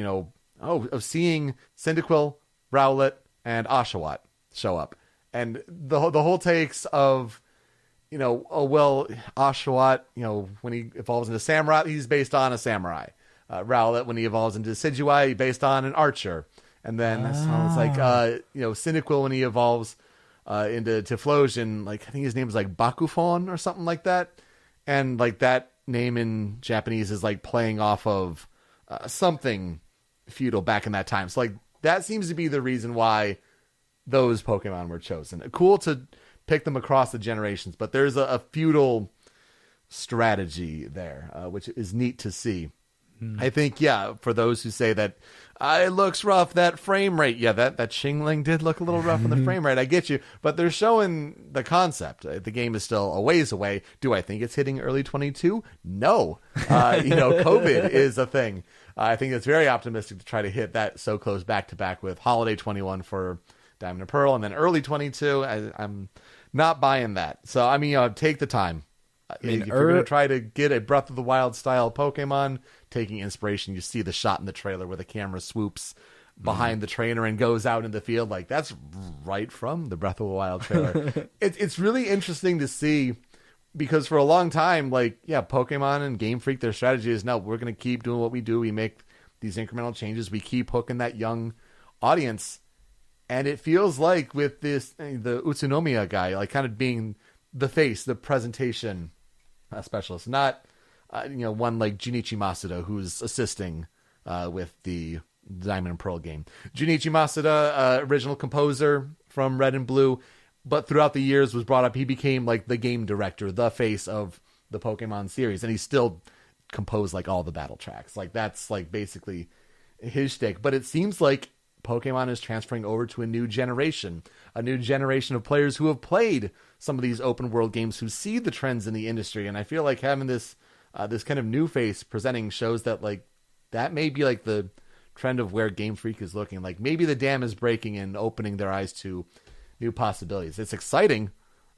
of seeing Cyndaquil, Rowlet, and Oshawott show up. And the whole takes of, Oshawott, when he evolves into Samurai, he's based on a samurai. Rowlet, when he evolves into Decidueye, based on an archer. And then it's like, Cyndaquil, when he evolves into Typhlosion, like, I think his name is like Bakufon or something like that. And like that name in Japanese is like playing off of something feudal back in that time. So like that seems to be the reason why those Pokemon were chosen. Cool to pick them across the generations, but there's a feudal strategy there, which is neat to see. I think, for those who say that it looks rough, that frame rate, that Shingling did look a little rough on the frame rate. I get you, but they're showing the concept. The game is still a ways away. Do I think it's hitting early 22? No. COVID is a thing. I think it's very optimistic to try to hit that so close back to back with Holiday 21 for Diamond and Pearl, and then early 22. I'm not buying that. So, I mean, take the time. If you're going to try to get a Breath of the Wild style Pokemon, taking inspiration, you see the shot in the trailer where the camera swoops behind the trainer and goes out in the field. Like, that's right from the Breath of the Wild trailer. It's really interesting to see, because for a long time, Pokemon and Game Freak, their strategy is, no, we're going to keep doing what we do. We make these incremental changes. We keep hooking that young audience. And it feels like with the Utsunomiya guy, like kind of being the face, the presentation specialist, not one like Junichi Masuda who's assisting with the Diamond and Pearl game. Junichi Masuda, original composer from Red and Blue, but throughout the years was brought up. He became like the game director, the face of the Pokemon series, and he still composed like all the battle tracks. Like that's like basically his shtick. But it seems like Pokemon is transferring over to a new generation of players who have played some of these open world games, who see the trends in the industry. And I feel like having this kind of new face presenting shows that like that may be like the trend of where Game Freak is looking. Like maybe the dam is breaking and opening their eyes to new possibilities. It's exciting,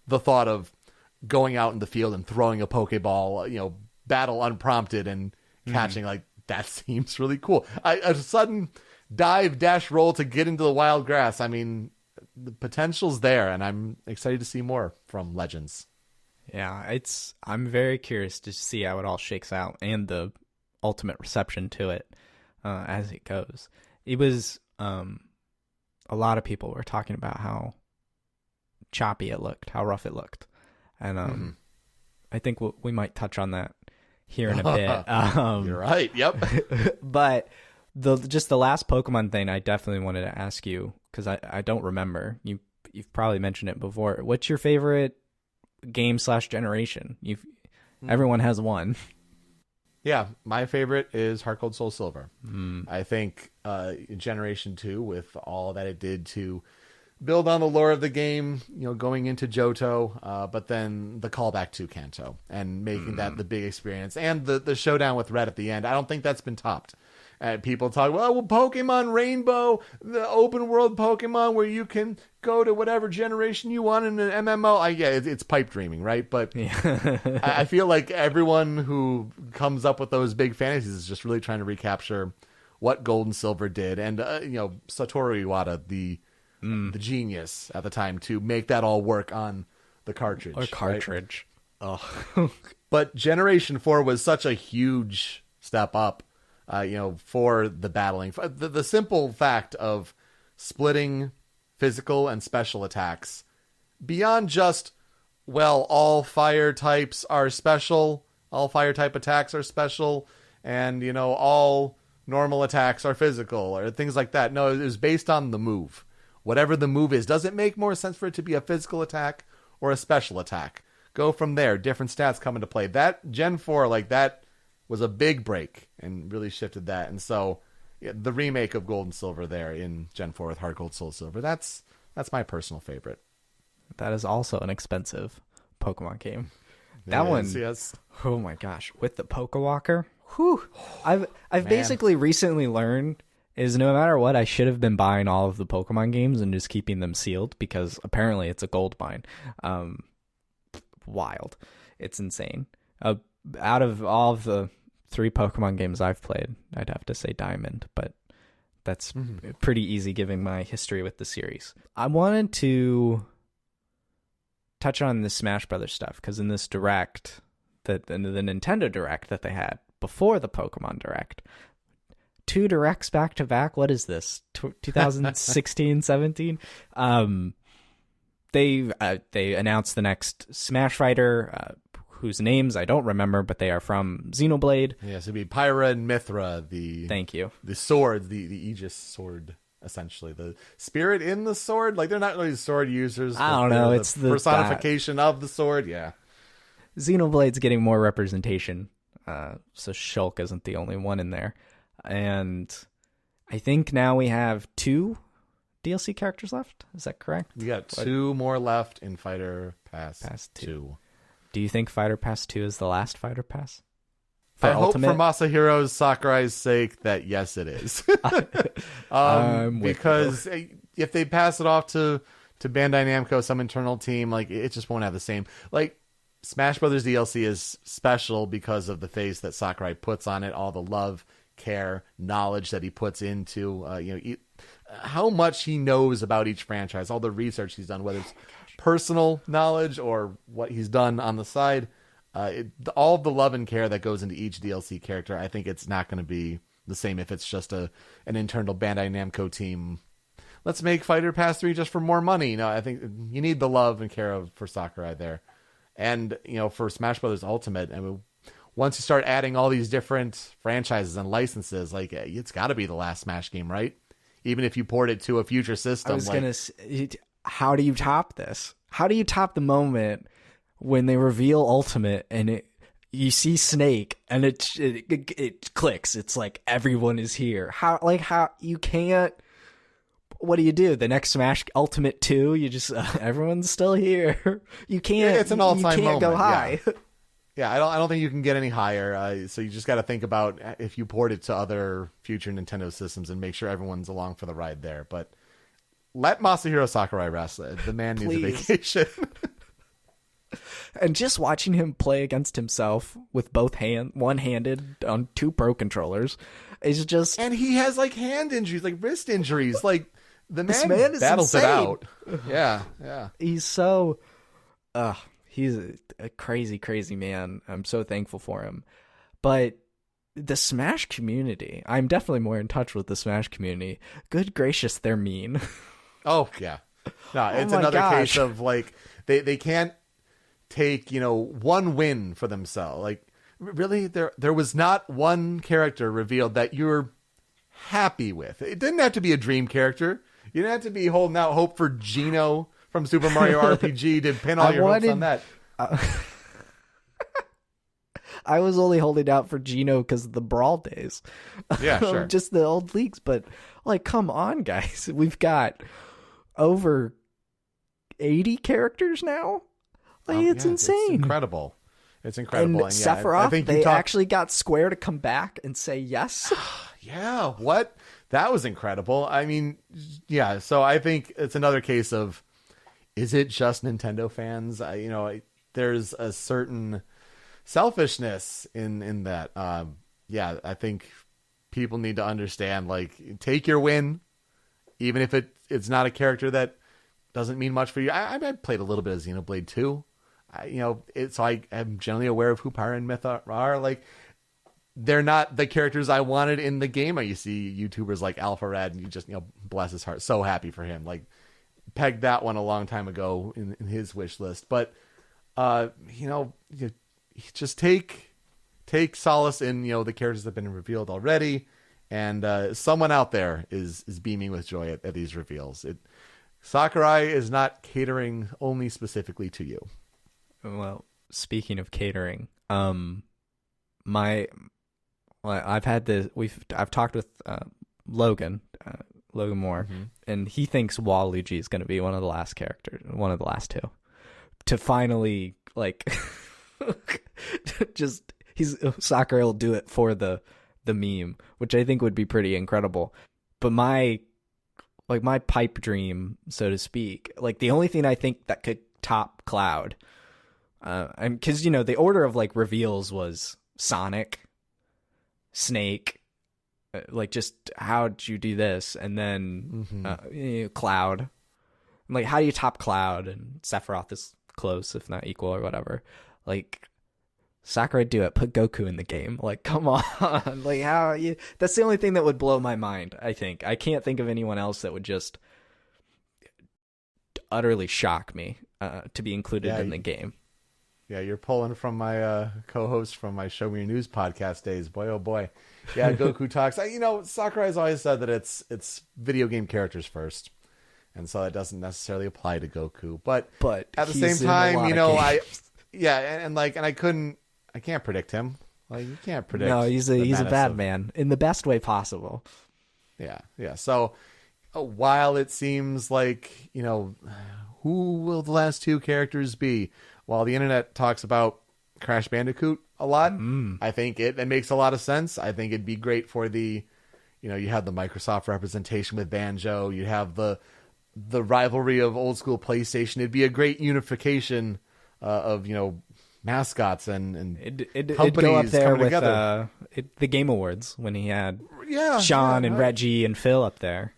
the thought of going out in the field and throwing a Pokeball, battle unprompted and catching. Like that seems really cool. A sudden dive dash roll to get into the wild grass. I mean, the potential's there, and I'm excited to see more from Legends. Yeah, I'm very curious to see how it all shakes out and the ultimate reception to it as it goes. It was a lot of people were talking about how choppy it looked, how rough it looked, and I think we might touch on that here in a bit. You're right. Yep. But the last Pokemon thing I definitely wanted to ask you, because I don't remember. You've probably mentioned it before. What's your favorite game/generation? Everyone has one. Yeah, my favorite is Heart Gold Soul Silver. I think Generation 2, with all that it did to build on the lore of the game, going into Johto, but then the callback to Kanto and making that the big experience, and the showdown with Red at the end. I don't think that's been topped. People talk, well, Pokemon Rainbow, the open world Pokemon where you can go to whatever generation you want in an MMO. It's pipe dreaming, right? But yeah. I feel like everyone who comes up with those big fantasies is just really trying to recapture what Gold and Silver did. And, Satoru Iwata, the genius at the time, to make that all work on the cartridge. Or cartridge. Right? Oh. But Generation 4 was such a huge step up. For the battling. The simple fact of splitting physical and special attacks beyond just, all fire types are special, all fire type attacks are special, and, all normal attacks are physical, or things like that. No, it was based on the move. Whatever the move is, does it make more sense for it to be a physical attack or a special attack? Go from there. Different stats come into play. That Gen 4, that was a big break and really shifted that. And so the remake of Gold and Silver there in Gen 4 with Heart Gold Soul Silver, that's my personal favorite. That is also an expensive Pokemon game. That one, yes. Oh my gosh, with the Pokewalker. Whew. I've basically recently learned is no matter what, I should have been buying all of the Pokemon games and just keeping them sealed, because apparently it's a gold mine. Wild. It's insane. Out of all of the 3 Pokemon games I've played, I'd have to say Diamond, but that's pretty easy given my history with the series. I wanted to touch on the Smash Brothers stuff, because in this Direct, the Nintendo Direct that they had before the Pokemon Direct, 2 Directs back to back. What is this? 2016, 17? They announced the next Smash fighter, whose names I don't remember, but they are from Xenoblade. Yes, it'd be Pyra and Mithra, Thank you. The sword, the Aegis sword, essentially. The spirit in the sword. They're not really sword users. I don't know. It's the personification of the sword, yeah. Xenoblade's getting more representation, so Shulk isn't the only one in there. And I think now we have 2 DLC characters left. Is that correct? We got 2 more left in Fighter Pass 2. Do you think Fighter Pass 2 is the last Fighter Pass? I hope for Masahiro's Sakurai's sake that yes, it is. Because if they pass it off to Bandai Namco, some internal team, it just won't have the same. Smash Brothers DLC is special because of the face that Sakurai puts on it, all the love, care, knowledge that he puts into, how much he knows about each franchise, all the research he's done, whether it's personal knowledge or what he's done on the side, all of the love and care that goes into each DLC character. I think it's not going to be the same if it's just an internal Bandai Namco team. Let's make Fighter Pass 3 just for more money. No, I think you need the love and care for Sakurai there. And, for Smash Brothers Ultimate, once you start adding all these different franchises and licenses, it's got to be the last Smash game, right? Even if you port it to a future system. I was going to say, how do you top this? How do you top the moment when they reveal Ultimate and you see Snake and it clicks? It's like everyone is here. How you can't. What do you do? The next Smash Ultimate 2, you just everyone's still here. You can't. It's an all-time you can't moment. Go high. Yeah, I don't think you can get any higher. So you just got to think about if you port it to other future Nintendo systems and make sure everyone's along for the ride there. But let Masahiro Sakurai rest. The man needs a vacation. And just watching him play against himself with one-handed on 2 Pro controllers is just. And he has hand injuries, wrist injuries. The man is battles insane. it out. Yeah. He's so. he's a crazy, crazy man. I'm so thankful for him. But the Smash community, I'm definitely more in touch with the Smash community. Good gracious, they're mean. Oh, yeah. No, it's another case of, like, they can't take, one win for themselves. Like, really, there was not one character revealed that you're happy with. It didn't have to be a dream character. You didn't have to be holding out hope for Geno from Super Mario RPG to pin all your hopes on that. I was only holding out for Geno because of the Brawl days. Yeah, sure. Just the old leagues. But, like, come on, guys. We've got over 80 characters now. Like, it's insane. It's incredible. It's incredible. And Sephiroth, they actually got Square to come back and say yes. Yeah, what? That was incredible. I mean, yeah, so I think it's another case of, is it just Nintendo fans? There's a certain selfishness in that. Yeah, I think people need to understand, like, take your win, even if it's not a character that doesn't mean much for you. I played a little bit of Xenoblade 2. So I am generally aware of who Pyra and Myth are. Like, they're not the characters I wanted in the game. You see YouTubers like Alpha Red, and you just, bless his heart. So happy for him. Like, pegged that one a long time ago in his wish list. But, you just take solace in, the characters that have been revealed already. And someone out there is beaming with joy at these reveals. Sakurai is not catering only specifically to you. Well, speaking of catering, I've talked with Logan Moore, and he thinks Waluigi is going to be one of the last two, to finally, like, just Sakurai will do it for the meme, which I think would be pretty incredible. But my pipe dream, so to speak, like, the only thing I think that could top Cloud, because the order of, like, reveals was Sonic, Snake, like, just how'd you do this, and then Cloud. Like, how do you top Cloud? And Sephiroth is close, if not equal, or whatever. Like, Sakurai, do it. Put Goku in the game. Like, come on. Like, that's the only thing that would blow my mind, I think. I can't think of anyone else that would just utterly shock me to be included in the game. Yeah, you're pulling from my co-host from my Show Me Your News podcast days. Boy, oh boy. Yeah, Goku talks. Sakurai's always said that it's video game characters first. And so it doesn't necessarily apply to Goku. But at the same time, I can't predict him. Like, you can't predict. No, he's a bad man in the best way possible. Yeah. So while it seems like, who will the last two characters be? While the internet talks about Crash Bandicoot a lot, I think it makes a lot of sense. I think it'd be great for the, you have the Microsoft representation with Banjo. You have the rivalry of old school PlayStation. It'd be a great unification of, mascots and it'd companies go up there coming with together. The Game Awards when he had Sean and Reggie and Phil up there.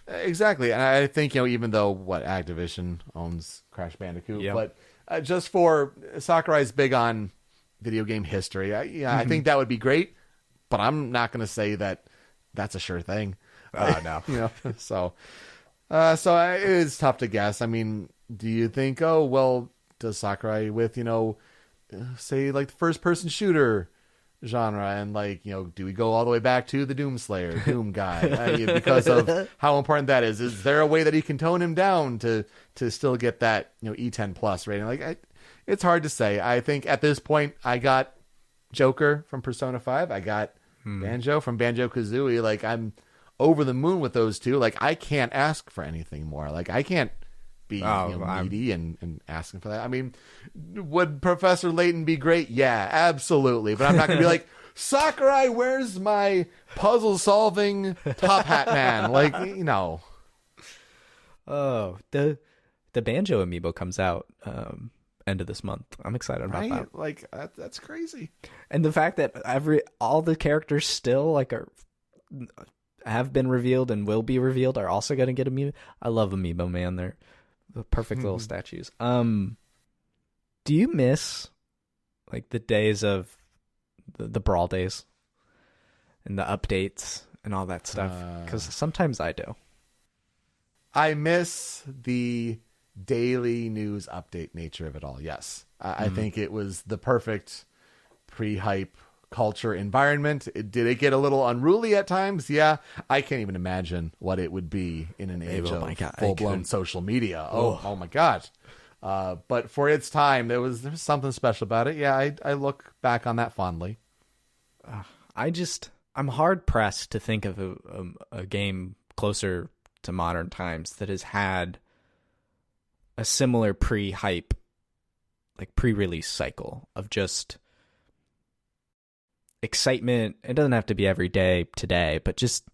Exactly. And I think, even though Activision owns Crash Bandicoot, yep. But just for Sakurai's big on video game history, I think that would be great, but I'm not going to say that that's a sure thing. No. So it is tough to guess. I mean, do you think, does Sakurai with, say, like, the first person shooter genre, and, like, do we go all the way back to the Doom guy because of how important that is? Is there a way that he can tone him down to still get that E10 plus rating? Like, it's hard to say. I think at this point I got Joker from Persona 5, I got Banjo from Banjo-Kazooie. Like, I'm over the moon with those two. Like, I can't ask for anything more. Like, I can't be needy and asking for that. I mean, would Professor Layton be great? Yeah, absolutely. But I'm not going to be like, Sakurai, where's my puzzle solving top hat man? Like, Oh, the Banjo amiibo comes out end of this month. I'm excited about that. Like, that's crazy. And the fact that all the characters still, like, have been revealed and will be revealed are also going to get amiibo. I love amiibo, man. They're the perfect little statues. Do Do you miss like the days of the Brawl days and the updates and all that stuff? Because sometimes I do. I miss the daily news update nature of it all. Yes. I think it was the perfect pre-hype culture environment. Did it get a little unruly at times? Yeah. I can't even imagine what it would be in an age of full-blown social media. Oh my God. But for its time, there was something special about it. Yeah, I look back on that fondly. I'm hard pressed to think of a game closer to modern times that has had a similar pre-hype, like pre-release cycle of just excitement. It doesn't have to be every day today, but just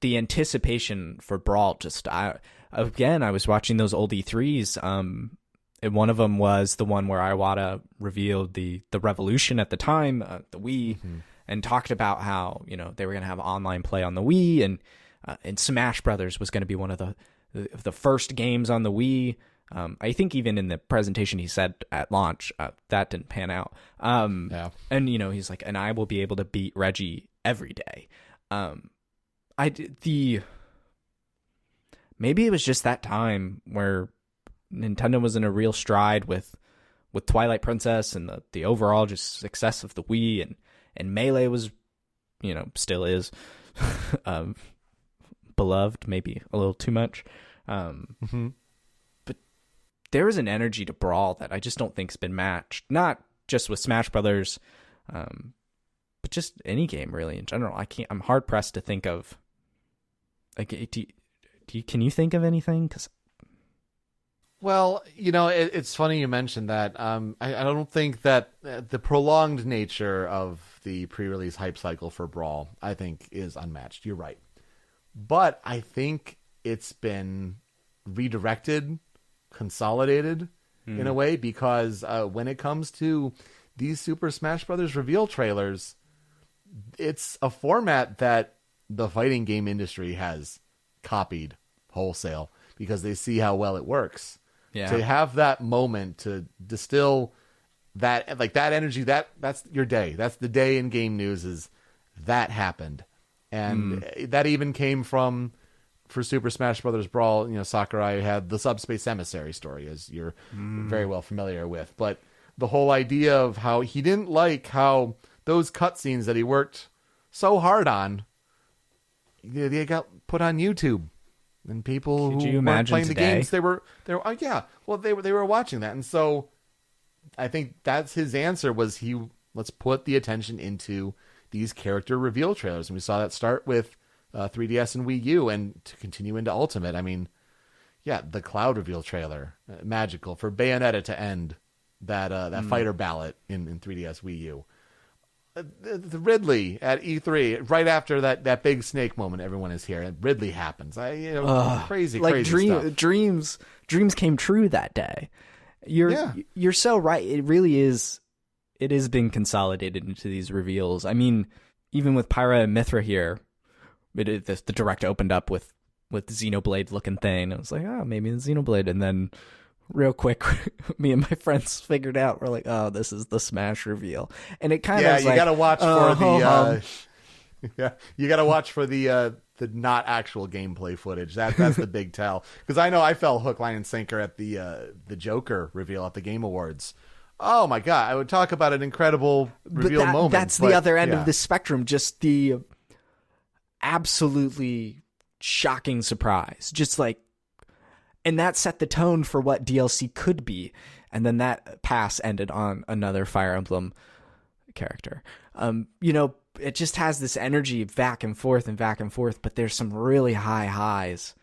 the anticipation for Brawl. I was watching those old E3s, and one of them was the one where Iwata revealed the Revolution at the time, the Wii, and talked about how, they were going to have online play on the Wii, and Smash Brothers was going to be one of the first games on the Wii. I think even in the presentation he said at launch, that didn't pan out. Yeah. And, he's like, and I will be able to beat Reggie every day. Maybe it was just that time where Nintendo was in a real stride with Twilight Princess and the overall just success of the Wii, and Melee was, still is, beloved, maybe a little too much. But there is an energy to Brawl that I just don't think's been matched. Not just with Smash Brothers, but just any game really in general. I'm hard pressed to think of. Like, can you think of anything? Well, it's funny you mentioned that. I don't think that the prolonged nature of the pre-release hype cycle for Brawl, I think, is unmatched. You're right. But I think it's been redirected, consolidated in a way, because when it comes to these Super Smash Brothers reveal trailers, it's a format that the fighting game industry has copied wholesale because they see how well it works. Yeah. To have that moment to distill that, like that energy, that's your day. That's the day in game news is that happened. And that even came from, for Super Smash Bros. Brawl, Sakurai had the Subspace Emissary story, as you're very well familiar with. But the whole idea of how he didn't like how those cutscenes that he worked so hard on, they got put on YouTube. And people who weren't playing the games, they were watching that. And so I think that's his answer was let's put the attention into these character reveal trailers. And we saw that start with 3DS and Wii U and to continue into Ultimate. I mean, yeah, the Cloud reveal trailer, magical for Bayonetta to end that fighter ballot in 3DS Wii U. The Ridley at E3 right after that big snake moment, everyone is here, and Ridley happens. Crazy stuff. Dreams came true that day. You're so right. It really is. It has been consolidated into these reveals. I mean, even with Pyra and Mithra here, the direct opened up with Xenoblade looking thing. I was like, maybe the Xenoblade, and then real quick, me and my friends figured out, we're like, this is the Smash reveal. And it kind of you gotta watch for the you gotta watch for the not actual gameplay footage. That's the big tell. Because I know I fell hook, line, and sinker at the Joker reveal at the Game Awards. Oh my God, I would talk about an incredible reveal moment. That's the other end of the spectrum, just the absolutely shocking surprise. Just like, and that set the tone for what DLC could be. And then that pass ended on another Fire Emblem character. It just has this energy back and forth, but there's some really high highs.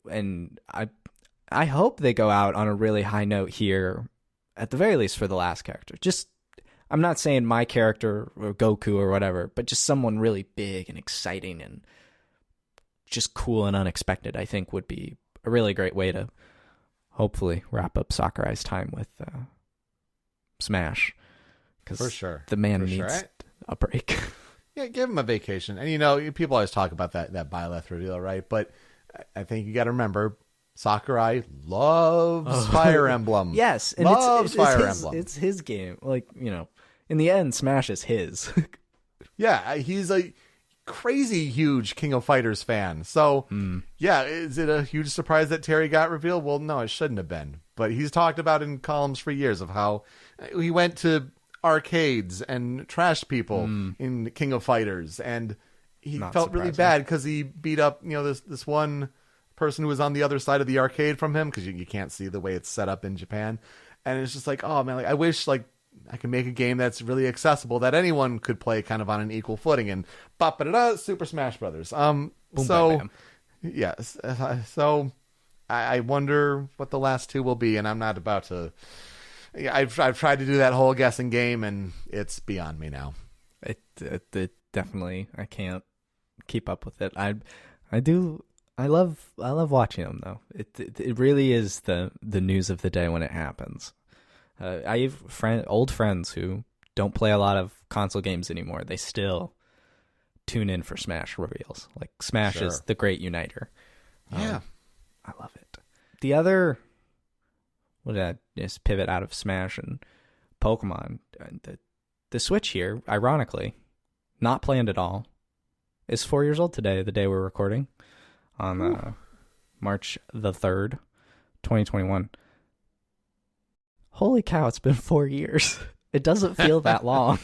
And I hope they go out on a really high note here, at the very least for the last character. Just, I'm not saying my character or Goku or whatever, but just someone really big and exciting and just cool and unexpected, I think would be a really great way to hopefully wrap up Sakurai's time with Smash. Because for sure, the man needs a break. Yeah, give him a vacation. And people always talk about that Byleth reveal, right? But I think you got to remember, Sakurai loves Fire Emblem. Yes, and loves Fire his, Emblem. It's his game. Like, in the end, Smash is his. Yeah, he's a crazy huge King of Fighters fan. So, yeah, is it a huge surprise that Terry got revealed? Well, no, it shouldn't have been. But he's talked about in columns for years of how he went to arcades and trashed people in King of Fighters, and he felt really bad because he beat up this one person who was on the other side of the arcade from him, because you can't see the way it's set up in Japan. And it's just like, oh man, like I wish like I could make a game that's really accessible that anyone could play kind of on an equal footing. And Super Smash Brothers. Boom, bam, bam. Yes. So I wonder what the last two will be, and I'm not about to. I've tried to do that whole guessing game, and it's beyond me now. It definitely, I can't keep up with it. I love watching them though. It really is the news of the day when it happens. I have old friends who don't play a lot of console games anymore. They still tune in for Smash reveals. Like Smash is the great uniter. Yeah, I love it. The other, just pivot out of Smash and Pokemon. The Switch here, ironically, not planned at all, is 4 years old today. The day we're recording on March the 3rd, 2021. Holy cow, it's been 4 years. It doesn't feel that long.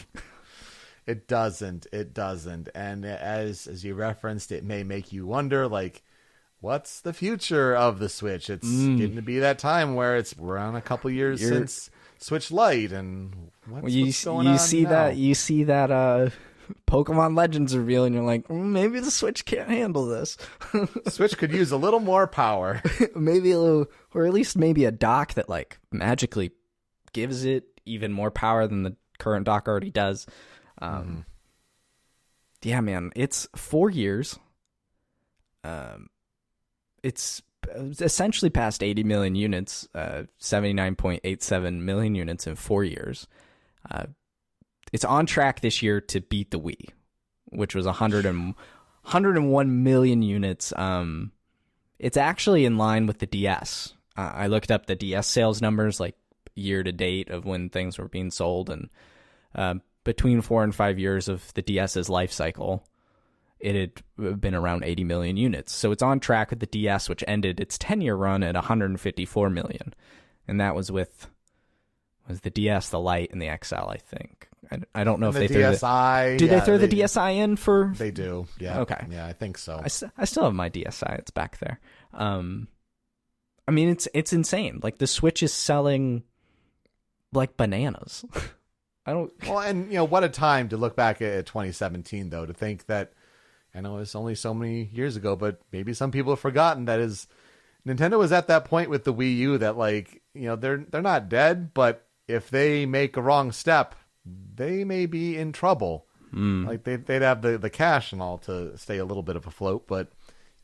It doesn't. And as you referenced, it may make you wonder, like, what's the future of the Switch? It's getting to be that time where we're on a couple years since Switch Lite, and what's going on now? You see that Pokemon Legends reveal, and you're like, maybe the Switch can't handle this. Switch could use a little more power. Maybe a little, or at least maybe a dock that like magically gives it even more power than the current dock already does. Yeah, man, it's 4 years. It's essentially past 80 million units, 79.87 million units in 4 years. It's on track this year to beat the Wii, which was 101 million units. It's actually in line with the DS. I looked up the DS sales numbers, like year to date of when things were being sold, and between 4 and 5 years of the DS's life cycle, it had been around 80 million units. So it's on track with the DS, which ended its 10-year run at 154 million. And that was with the DS, the Lite, and the XL, I think. I don't know if they threw the DSi. Did they throw the DSi in for? They do. Yeah. Okay. Yeah, I think so. I still have my DSi. It's back there. I mean, it's insane. Like the Switch is selling like bananas. I don't. Well, and what a time to look back at 2017, though, to think that. I know it's only so many years ago, but maybe some people have forgotten that Nintendo was at that point with the Wii U that, like, they're not dead, but if they make a wrong step, they may be in trouble. Like they'd have the cash and all to stay a little bit of afloat, but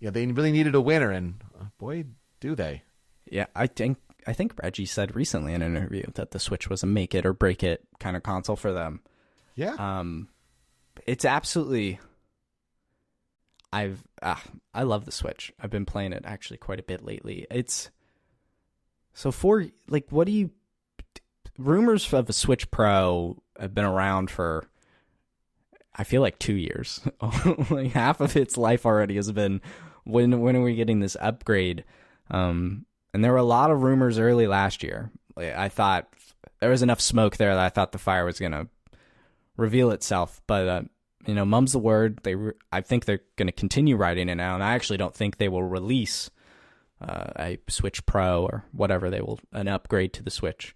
they really needed a winner, and boy, do they. Yeah, I think Reggie said recently in an interview that the Switch was a make it or break it kind of console for them. Yeah. It's absolutely. I love the Switch. I've been playing it actually quite a bit lately. It's so rumors of a Switch Pro have been around for, I feel like 2 years. Like half of its life already has been, when are we getting this upgrade? And there were a lot of rumors early last year. I thought there was enough smoke there that I thought the fire was going to reveal itself, but mum's the word. I think they're going to continue writing it now, and I actually don't think they will release a Switch Pro or whatever an upgrade to the Switch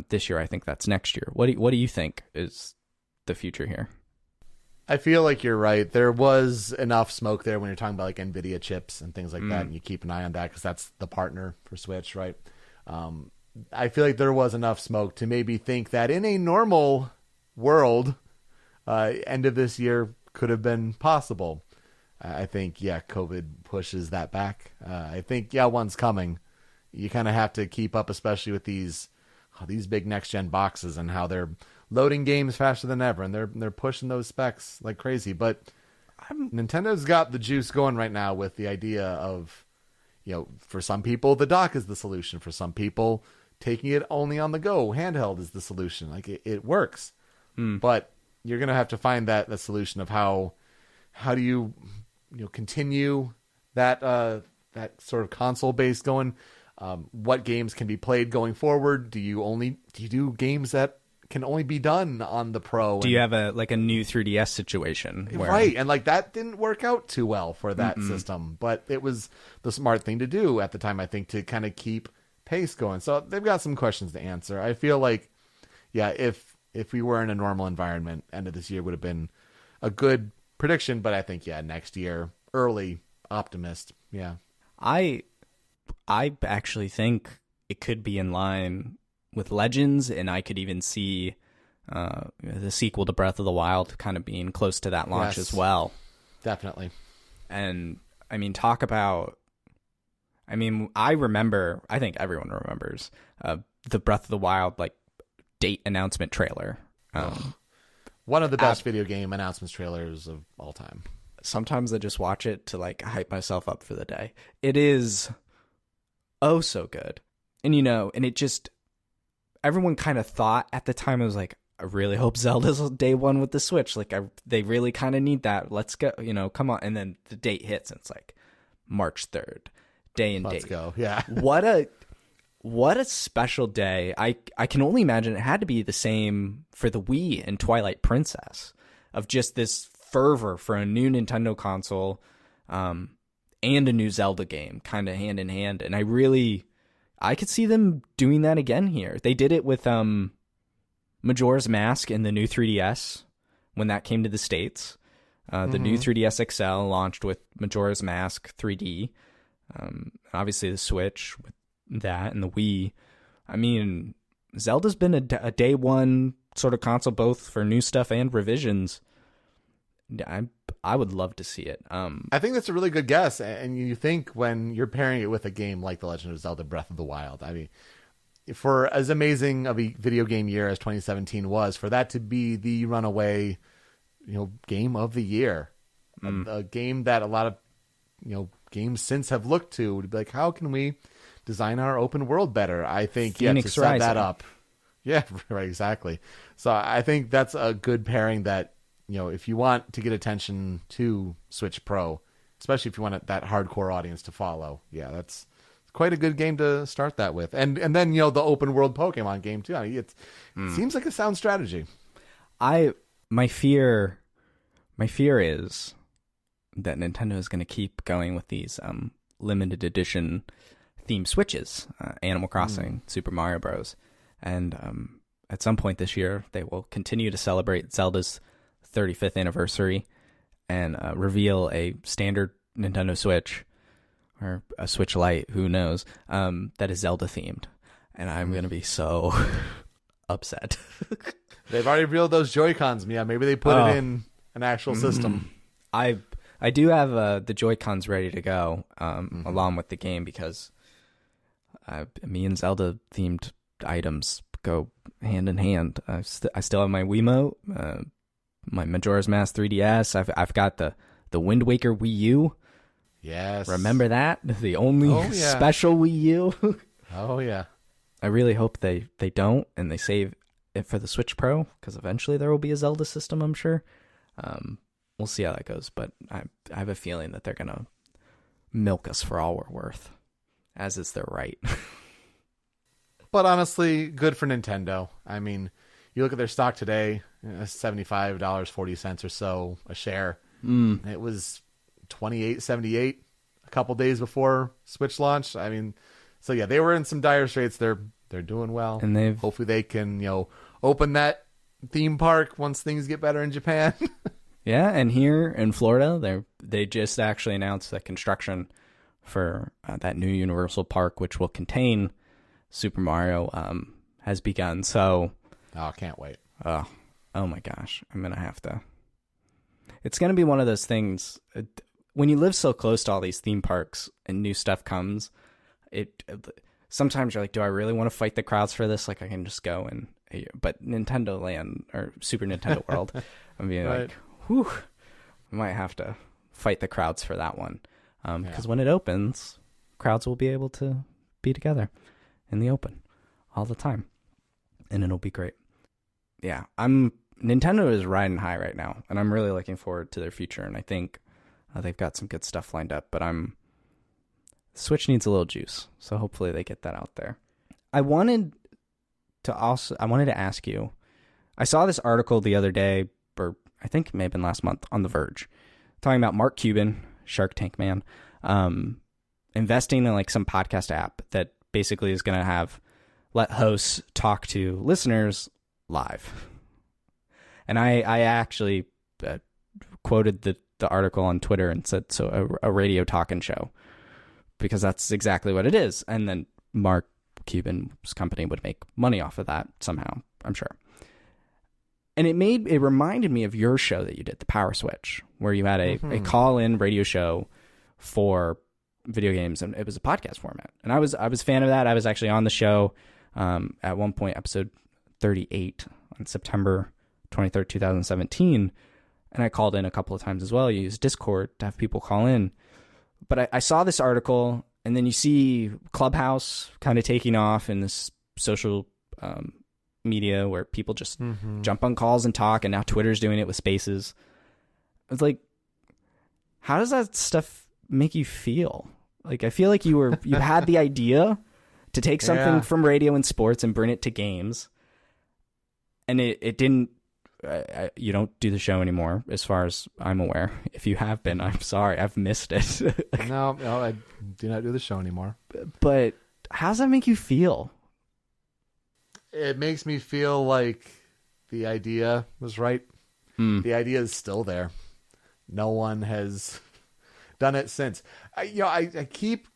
this year. I think that's next year. What do you think is the future here? I feel like you're right. There was enough smoke there when you're talking about like NVIDIA chips and things like that, and you keep an eye on that because that's the partner for Switch, right? I feel like there was enough smoke to maybe think that in a normal world, end of this year could have been possible. I think, COVID pushes that back. I think, one's coming. You kind of have to keep up, especially with these big next-gen boxes and how they're loading games faster than ever, and they're pushing those specs like crazy. But Nintendo's got the juice going right now with the idea of, for some people, the dock is the solution. For some people, taking it only on the go, handheld, is the solution. Like it works, but you're gonna have to find the solution of how do you continue that sort of console base going. What games can be played going forward? Do you do games that can only be done on the Pro? Do you have a new 3DS situation? Right, and that didn't work out too well for that system, but it was the smart thing to do at the time, I think, to kind of keep pace going. So they've got some questions to answer. I feel like, if we were in a normal environment, end of this year would have been a good prediction, but I think, next year, early optimist. Yeah. I actually think it could be in line with Legends, and I could even see the sequel to Breath of the Wild kind of being close to that launch as well. Definitely. And I mean, talk about, I think everyone remembers the Breath of the Wild date announcement trailer. One of the best video game announcements trailers of all time. Sometimes I just watch it to hype myself up for the day. It is oh so good. And and it just, everyone kind of thought at the time, it was like, I really hope Zelda's day one with the Switch. They really kind of need that. Let's go, come on. And then the date hits and it's March 3rd, day and date. Let's go. Yeah. What a special day. I can only imagine it had to be the same for the Wii and Twilight Princess, of just this fervor for a new Nintendo console and a new Zelda game kind of hand in hand. And I could see them doing that again here. They did it with Majora's Mask and the new 3DS when that came to the States. The new 3DS XL launched with Majora's Mask 3D. Obviously the Switch with that and the Wii. I mean, Zelda's been a day one sort of console, both for new stuff and revisions. I would love to see it. I think that's a really good guess. And you think when you're pairing it with a game like The Legend of Zelda Breath of the Wild, I mean, for as amazing of a video game year as 2017 was, for that to be the runaway, game of the year, a game that a lot of, games since have looked to be like, how can we design our open world better? I think, Phoenix to set that up. Yeah, right, exactly. So I think that's a good pairing that, if you want to get attention to Switch Pro, especially if you want that hardcore audience to follow, that's quite a good game to start that with. And then, the open world Pokemon game too. I mean, it seems like a sound strategy. My fear is that Nintendo is going to keep going with these limited edition themed Switches, Animal Crossing, Super Mario Bros. And at some point this year, they will continue to celebrate Zelda's 35th anniversary and reveal a standard Nintendo Switch or a Switch Lite, who knows, that is Zelda themed. And I'm going to be so upset. They've already revealed those Joy-Cons. Yeah, maybe they put it in an actual system. I do have the Joy-Cons ready to go along with the game, because me and Zelda themed items go hand in hand. I still have my Wiimote, my Majora's Mask 3DS. I've got the Wind Waker Wii U. Yes. Remember that? The only special Wii U. Oh, yeah. I really hope they don't, and they save it for the Switch Pro, because eventually there will be a Zelda system, I'm sure. We'll see how that goes, but I have a feeling that they're going to milk us for all we're worth, as is their right. But honestly, good for Nintendo. I mean, you look at their stock today, $75.40 or so a share. It was $28.78 a couple days before Switch launch. I mean, so yeah, they were in some dire straits. They're doing well, and hopefully they can open that theme park once things get better in Japan. Yeah, and here in Florida, they just actually announced that construction for that new Universal Park, which will contain Super Mario, has begun. So, can't wait. Oh my gosh, I'm gonna have to. It's gonna be one of those things. When you live so close to all these theme parks and new stuff comes, sometimes you're like, do I really want to fight the crowds for this? I can just go but Nintendo Land or Super Nintendo World, I'm being right. Whew, I might have to fight the crowds for that one. Because when it opens, crowds will be able to be together in the open all the time, and it'll be great. Yeah, Nintendo is riding high right now, and I'm really looking forward to their future, and I think they've got some good stuff lined up, but Switch needs a little juice, so hopefully they get that out there. I wanted to ask you, I saw this article the other day, or I think it may have been last month, on The Verge, talking about Mark Cuban, Shark Tank man, investing in like some podcast app that basically is going to let hosts talk to listeners live. And I actually quoted the article on Twitter and said, so a radio talking show, because that's exactly what it is. And then Mark Cuban's company would make money off of that somehow, I'm sure. And it reminded me of your show that you did, The Power Switch, where you had a call-in radio show for video games, and it was a podcast format. And I was a fan of that. I was actually on the show at one point, episode 38 on September 23rd, 2017. And I called in a couple of times as well. You used Discord to have people call in. But I saw this article, and then you see Clubhouse kind of taking off in this social media where people just jump on calls and talk, and now Twitter's doing it with Spaces. It's like, how does that stuff make you feel? Like, I feel like you had the idea to take something from radio and sports and bring it to games, and it didn't. You don't do the show anymore, as far as I'm aware. If you have been, I'm sorry, I've missed it. No, I do not do the show anymore. But how does that make you feel? It makes me feel like the idea was right. The idea is still there. No one has done it since. I keep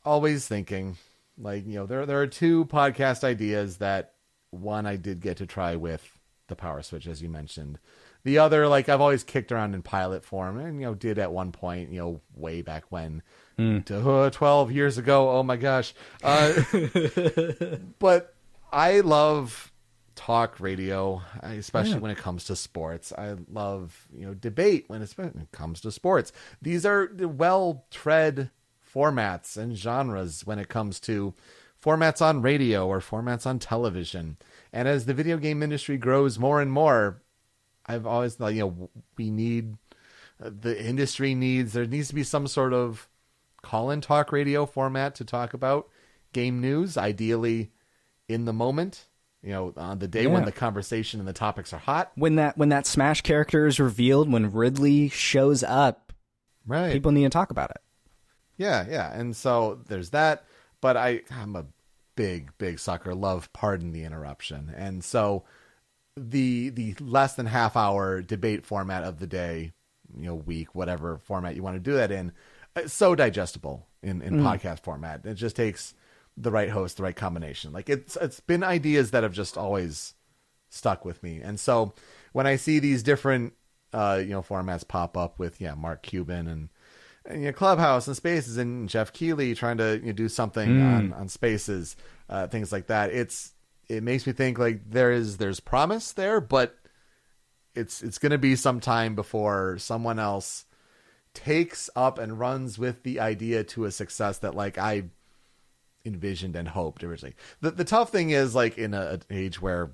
always thinking, like, there are two podcast ideas that one I did get to try with the Power Switch, as you mentioned. The other, like, I've always kicked around in pilot form, and did at one point, way back when, 12 years ago. Oh my gosh! But I love talk radio, especially when it comes to sports. I love debate when it comes to sports. These are well-tread formats and genres when it comes to formats on radio or formats on television. And as the video game industry grows more and more, I've always thought, there needs to be some sort of call-in talk radio format to talk about game news, ideally in the moment, on the day when the conversation and the topics are hot. When that Smash character is revealed, when Ridley shows up, right? People need to talk about it. Yeah. And so there's that, but I'm a big sucker. Love, pardon the interruption. And so the less than half hour debate format of the day, week, whatever format you want to do that in, it's so digestible in podcast format. It just takes the right host, the right combination. Like, it's been ideas that have just always stuck with me. And so when I see these different formats pop up with Mark Cuban and Clubhouse and Spaces and Jeff Keighley trying to do something on Spaces, things like that, it makes me think like there's promise there, but it's going to be some time before someone else takes up and runs with the idea to a success that, like, I envisioned and hoped originally. The tough thing is, like, in an age where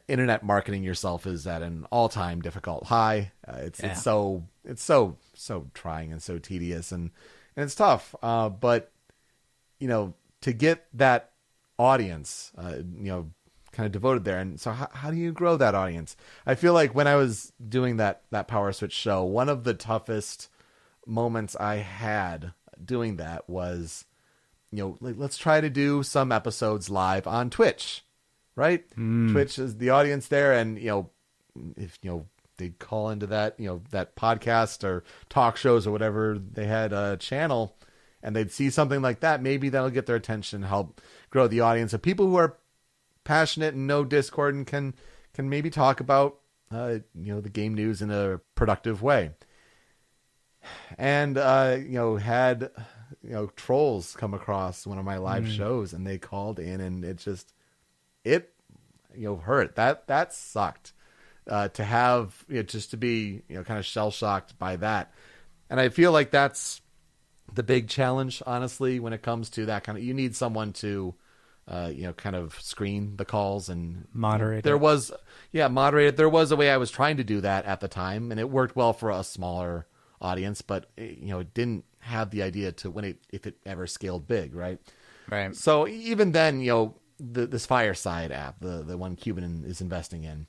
internet marketing yourself is at an all-time difficult high, it's so trying and so tedious, and it's tough, but to get that audience kind of devoted there. And so how do you grow that audience? I feel like when I was doing that Power Switch show, one of the toughest moments I had doing that was, let's try to do some episodes live on Twitch, right? Twitch is the audience there. And, if, they call into that, that podcast or talk shows or whatever, they had a channel and they'd see something like that, maybe that'll get their attention, help grow the audience of people who are passionate and know Discord and can maybe talk about, the game news in a productive way. And, had, trolls come across one of my live shows and they called in, and it hurt. That sucked. To have just to be kind of shell shocked by that, and I feel like that's the big challenge, honestly, when it comes to that kind of. You need someone to, kind of screen the calls and moderate. There was, moderate it. There was a way I was trying to do that at the time, and it worked well for a smaller audience, but it didn't have the idea to if it ever scaled big, right? Right. So even then, this Fireside app, the one Cuban is investing in,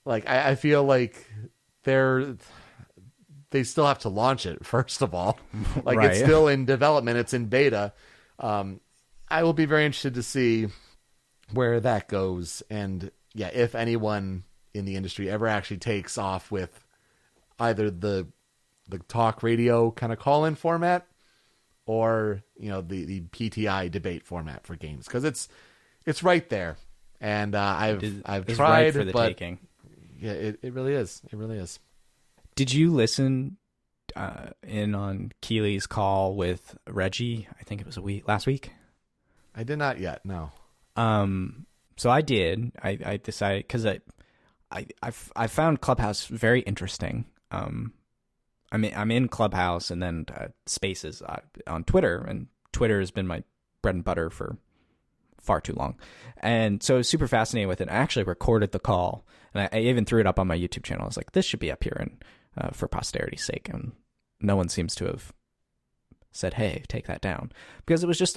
like I feel like they still have to launch it first of all. Like right. It's still in development, it's in beta. I will be very interested to see where that goes, and if anyone in the industry ever actually takes off with either the talk radio kind of call-in format or the PTI debate format for games, because it's right there, and I've tried right for the but taking. Yeah, it really is. It really is. Did you listen in on Keely's call with Reggie? I think it was last week. I did not yet. No. So I did. I decided because I found Clubhouse very interesting. I'm in Clubhouse and then Spaces on Twitter, and Twitter has been my bread and butter for far too long, and so I was super fascinated with it. I actually recorded the call, and I even threw it up on my YouTube channel. I was like, this should be up here and for posterity's sake, and no one seems to have said, hey, take that down, because it was just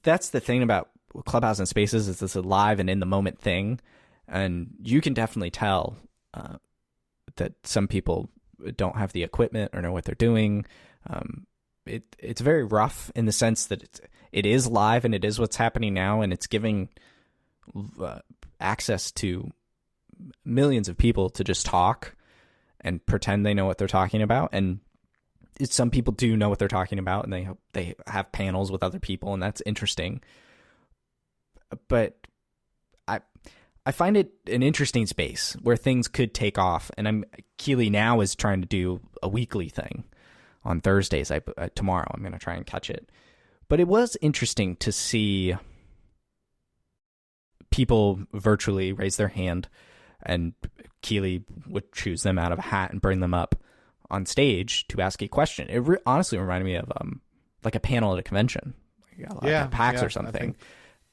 that's the thing about Clubhouse and Spaces, is this a live and in the moment thing, and you can definitely tell that some people don't have the equipment or know what they're doing. It's very rough in the sense that it is live and it is what's happening now, and it's giving access to millions of people to just talk and pretend they know what they're talking about. And some people do know what they're talking about, and they have panels with other people, and that's interesting. But I find it an interesting space where things could take off, and Keely now is trying to do a weekly thing on Thursdays. Tomorrow I'm going to try and catch it. But it was interesting to see people virtually raise their hand, and Keely would choose them out of a hat and bring them up on stage to ask a question. It honestly reminded me of like a panel at a convention, like at PAX or something.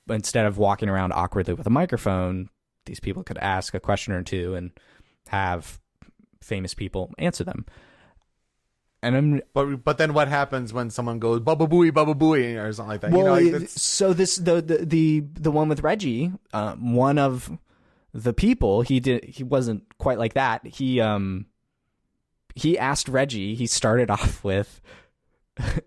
But instead of walking around awkwardly with a microphone, these people could ask a question or two and have famous people answer them. And but then what happens when someone goes baba booey or something like that? Well, so this the one with Reggie, one of the people, he wasn't quite like that. He asked Reggie. He started off with,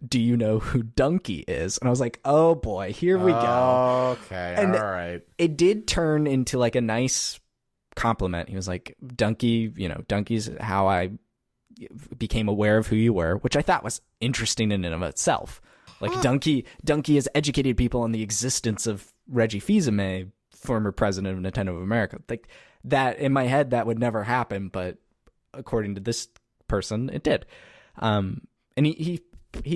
do you know who Donkey is? And I was like, oh boy, here we go. Okay, and all right. It did turn into like a nice compliment. He was like, Donkey's how I became aware of who you were, which I thought was interesting in and of itself. Like Donkey has educated people on the existence of Reggie Fils-Aimé, former president of Nintendo of America. Like that, in my head, that would never happen, but according to this person, it did. And he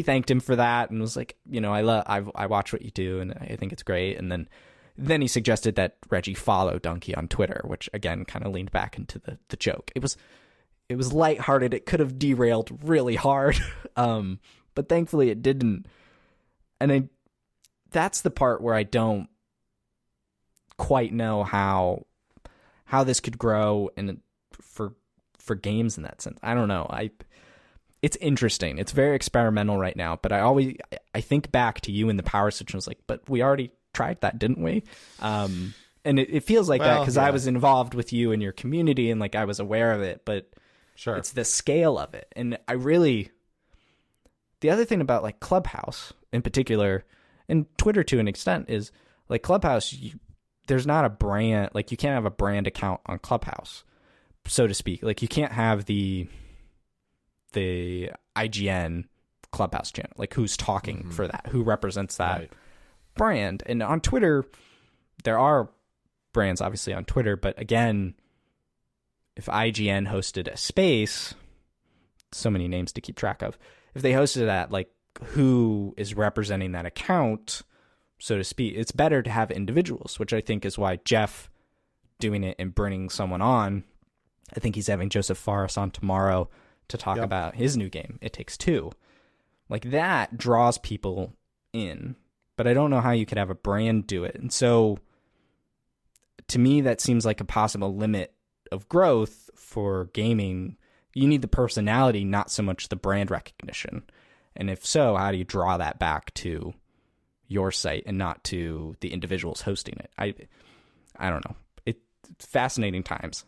thanked him for that and was like, I watch what you do and I think it's great. And then he suggested that Reggie follow Donkey on Twitter, which again kind of leaned back into the joke. It was lighthearted. It could have derailed really hard, but thankfully it didn't. And that's the part where I don't quite know how this could grow and for games in that sense. I don't know. It's interesting. It's very experimental right now, but I think back to you in the Power Switch and was like, but we already tried that, didn't we? And it feels like that because I was involved with you in your community and like I was aware of it, but sure, it's the scale of it. And the other thing about like Clubhouse in particular, and Twitter to an extent, is like Clubhouse, there's not a brand, like you can't have a brand account on Clubhouse, so to speak. Like you can't have the IGN Clubhouse channel, like who's talking for that, who represents that brand. And on Twitter, there are brands obviously on Twitter, but again, if IGN hosted a space, so many names to keep track of, if they hosted that, like who is representing that account, so to speak, it's better to have individuals, which I think is why Jeff doing it and bringing someone on, I think he's having Joseph Fares on tomorrow to talk about his new game, It Takes Two. Like that draws people in, but I don't know how you could have a brand do it. And so to me, that seems like a possible limit of growth for gaming. You need the personality, not so much the brand recognition. And if so, how do you draw that back to your site and not to the individuals hosting it? I don't know. It's fascinating times.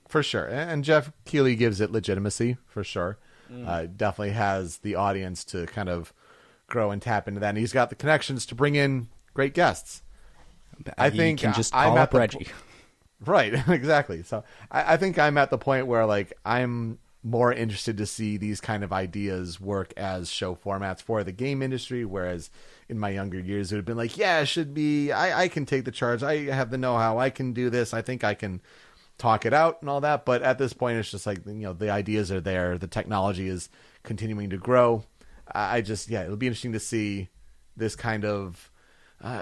For sure. And Jeff Keighley gives it legitimacy, for sure. Definitely has the audience to kind of grow and tap into that. And he's got the connections to bring in great guests. I think you can just call up Reggie. Right, exactly. So I think I'm at the point where like I'm more interested to see these kind of ideas work as show formats for the game industry, whereas in my younger years it would have been like, yeah, it should be, I can take the charge, I have the know-how, I can do this, I think I can talk it out and all that. But at this point it's just like, you know, the ideas are there, the technology is continuing to grow. It'll be interesting to see this kind of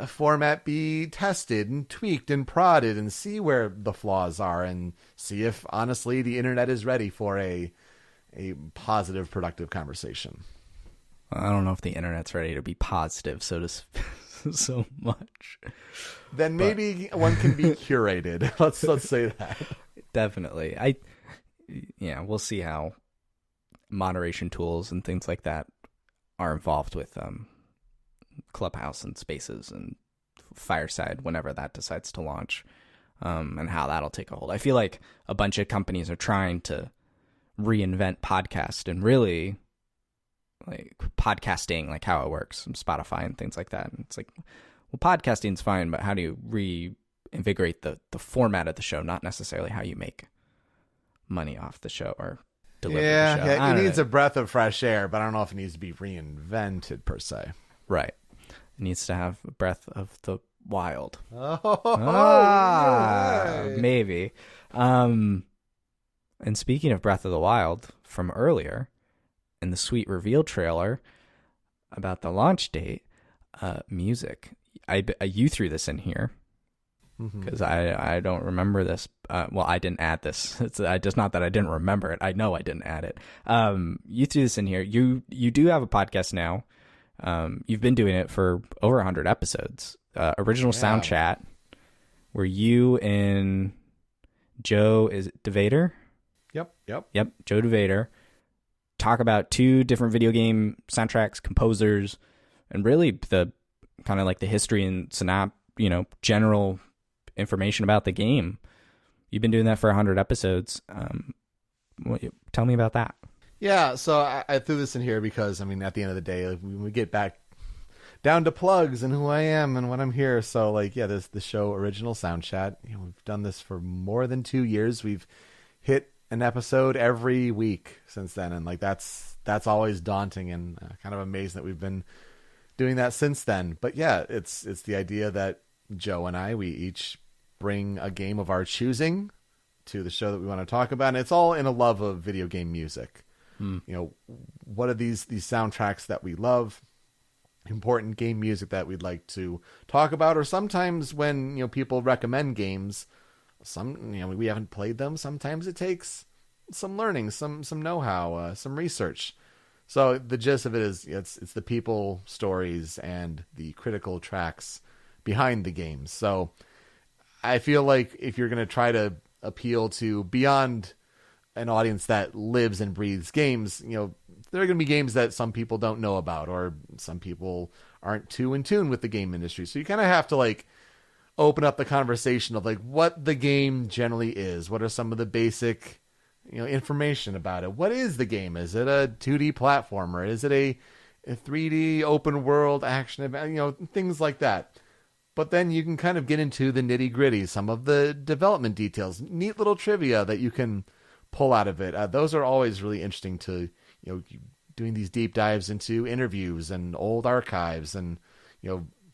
format be tested and tweaked and prodded and see where the flaws are and see if honestly the internet is ready for a positive, productive conversation. I don't know if the internet's ready to be positive, so much. Then maybe one can be curated. Let's say that. Definitely. We'll see how moderation tools and things like that are involved with Clubhouse and Spaces and Fireside whenever that decides to launch, and how that'll take a hold. I feel like a bunch of companies are trying to reinvent podcast and really like podcasting, like how it works, and Spotify and things like that. And it's like, well, podcasting's fine, but how do you reinvigorate the format of the show, not necessarily how you make money off the show or deliver the show. Yeah, it needs a breath of fresh air, but I don't know if it needs to be reinvented per se. Right. It needs to have a breath of the wild. Maybe. And speaking of Breath of the Wild from earlier, in the sweet reveal trailer about the launch date, music. You threw this in here because I don't remember this. Well, I didn't add this. It's just not that I didn't remember it. I know I didn't add it. You threw this in here. You do have a podcast now. You've been doing it for over 100 episodes. Original Soundchat, where you and Joe DeVader? Yep, Joe DeVader talk about two different video game soundtracks, composers, and really the kind of like the history and general information about the game. You've been doing that for 100 episodes. Tell me about that. Yeah, so I threw this in here because, I mean, at the end of the day, like, we get back down to plugs and who I am and when I'm here. So, like, yeah, this the show Original Soundchat. We've done this for more than 2 years. We've hit an episode every week since then, and like that's always daunting and kind of amazing that we've been doing that since then. But yeah, it's the idea that Joe and we each bring a game of our choosing to the show that we want to talk about, and it's all in a love of video game music. What are these soundtracks that we love, important game music that we'd like to talk about, or sometimes when people recommend games, we haven't played them, sometimes it takes some learning, some know-how, some research. So the gist of it is it's the people, stories, and the critical tracks behind the games. So I feel like if you're going to try to appeal to beyond an audience that lives and breathes games, there are going to be games that some people don't know about, or some people aren't too in tune with the game industry. So you kind of have to like open up the conversation of like what the game generally is. What are some of the basic, information about it? What is the game? Is it a 2D platformer? Is it a 3D open world action event? Things like that. But then you can kind of get into the nitty gritty, some of the development details, neat little trivia that you can pull out of it. Those are always really interesting to, doing these deep dives into interviews and old archives and,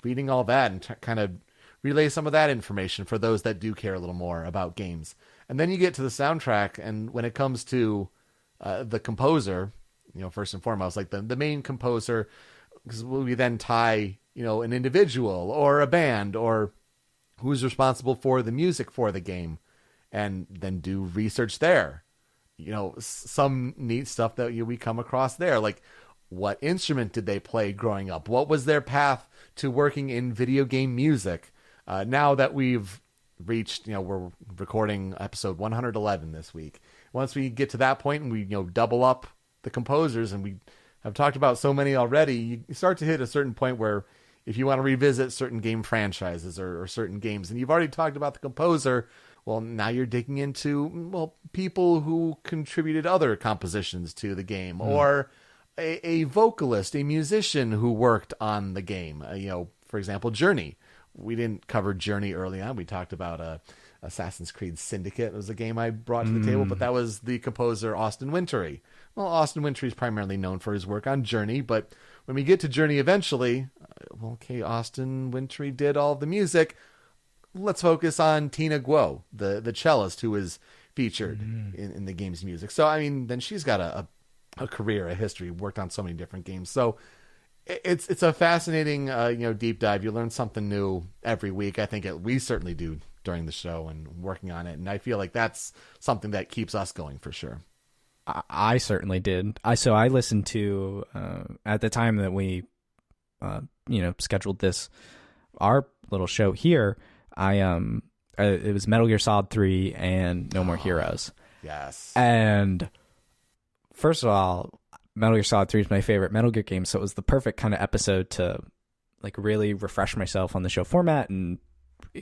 reading all that and kind of relay some of that information for those that do care a little more about games. And then you get to the soundtrack, and when it comes to the composer, first and foremost, like the main composer, because we then tie, an individual or a band or who's responsible for the music for the game, and then do research there. Some neat stuff that we come across there, like What instrument did they play growing up? What was their path to working in video game music? Now that we've reached, we're recording episode 111 this week. Once we get to that point and we, double up the composers, and we have talked about so many already, you start to hit a certain point where if you want to revisit certain game franchises or certain games, and you've already talked about the composer, well, now you're digging into, people who contributed other compositions to the game, or a vocalist, a musician who worked on the game. For example, Journey. We didn't cover Journey early on. We talked about Assassin's Creed Syndicate. It was a game I brought to the table, but that was the composer Austin Wintory. Well, Austin Wintory is primarily known for his work on Journey, but when we get to Journey eventually, Austin Wintory did all the music. Let's focus on Tina Guo, the cellist who is featured in the game's music. So, then she's got a career, a history, worked on so many different games. So it's a fascinating, deep dive. You learn something new every week. I think we certainly do during the show and working on it. And I feel like that's something that keeps us going for sure. I certainly did. So I listened to, at the time that we, scheduled our little show here, it was Metal Gear Solid 3 and No More Heroes. Yes. And first of all, Metal Gear Solid 3 is my favorite Metal Gear game, so it was the perfect kind of episode to really refresh myself on the show format and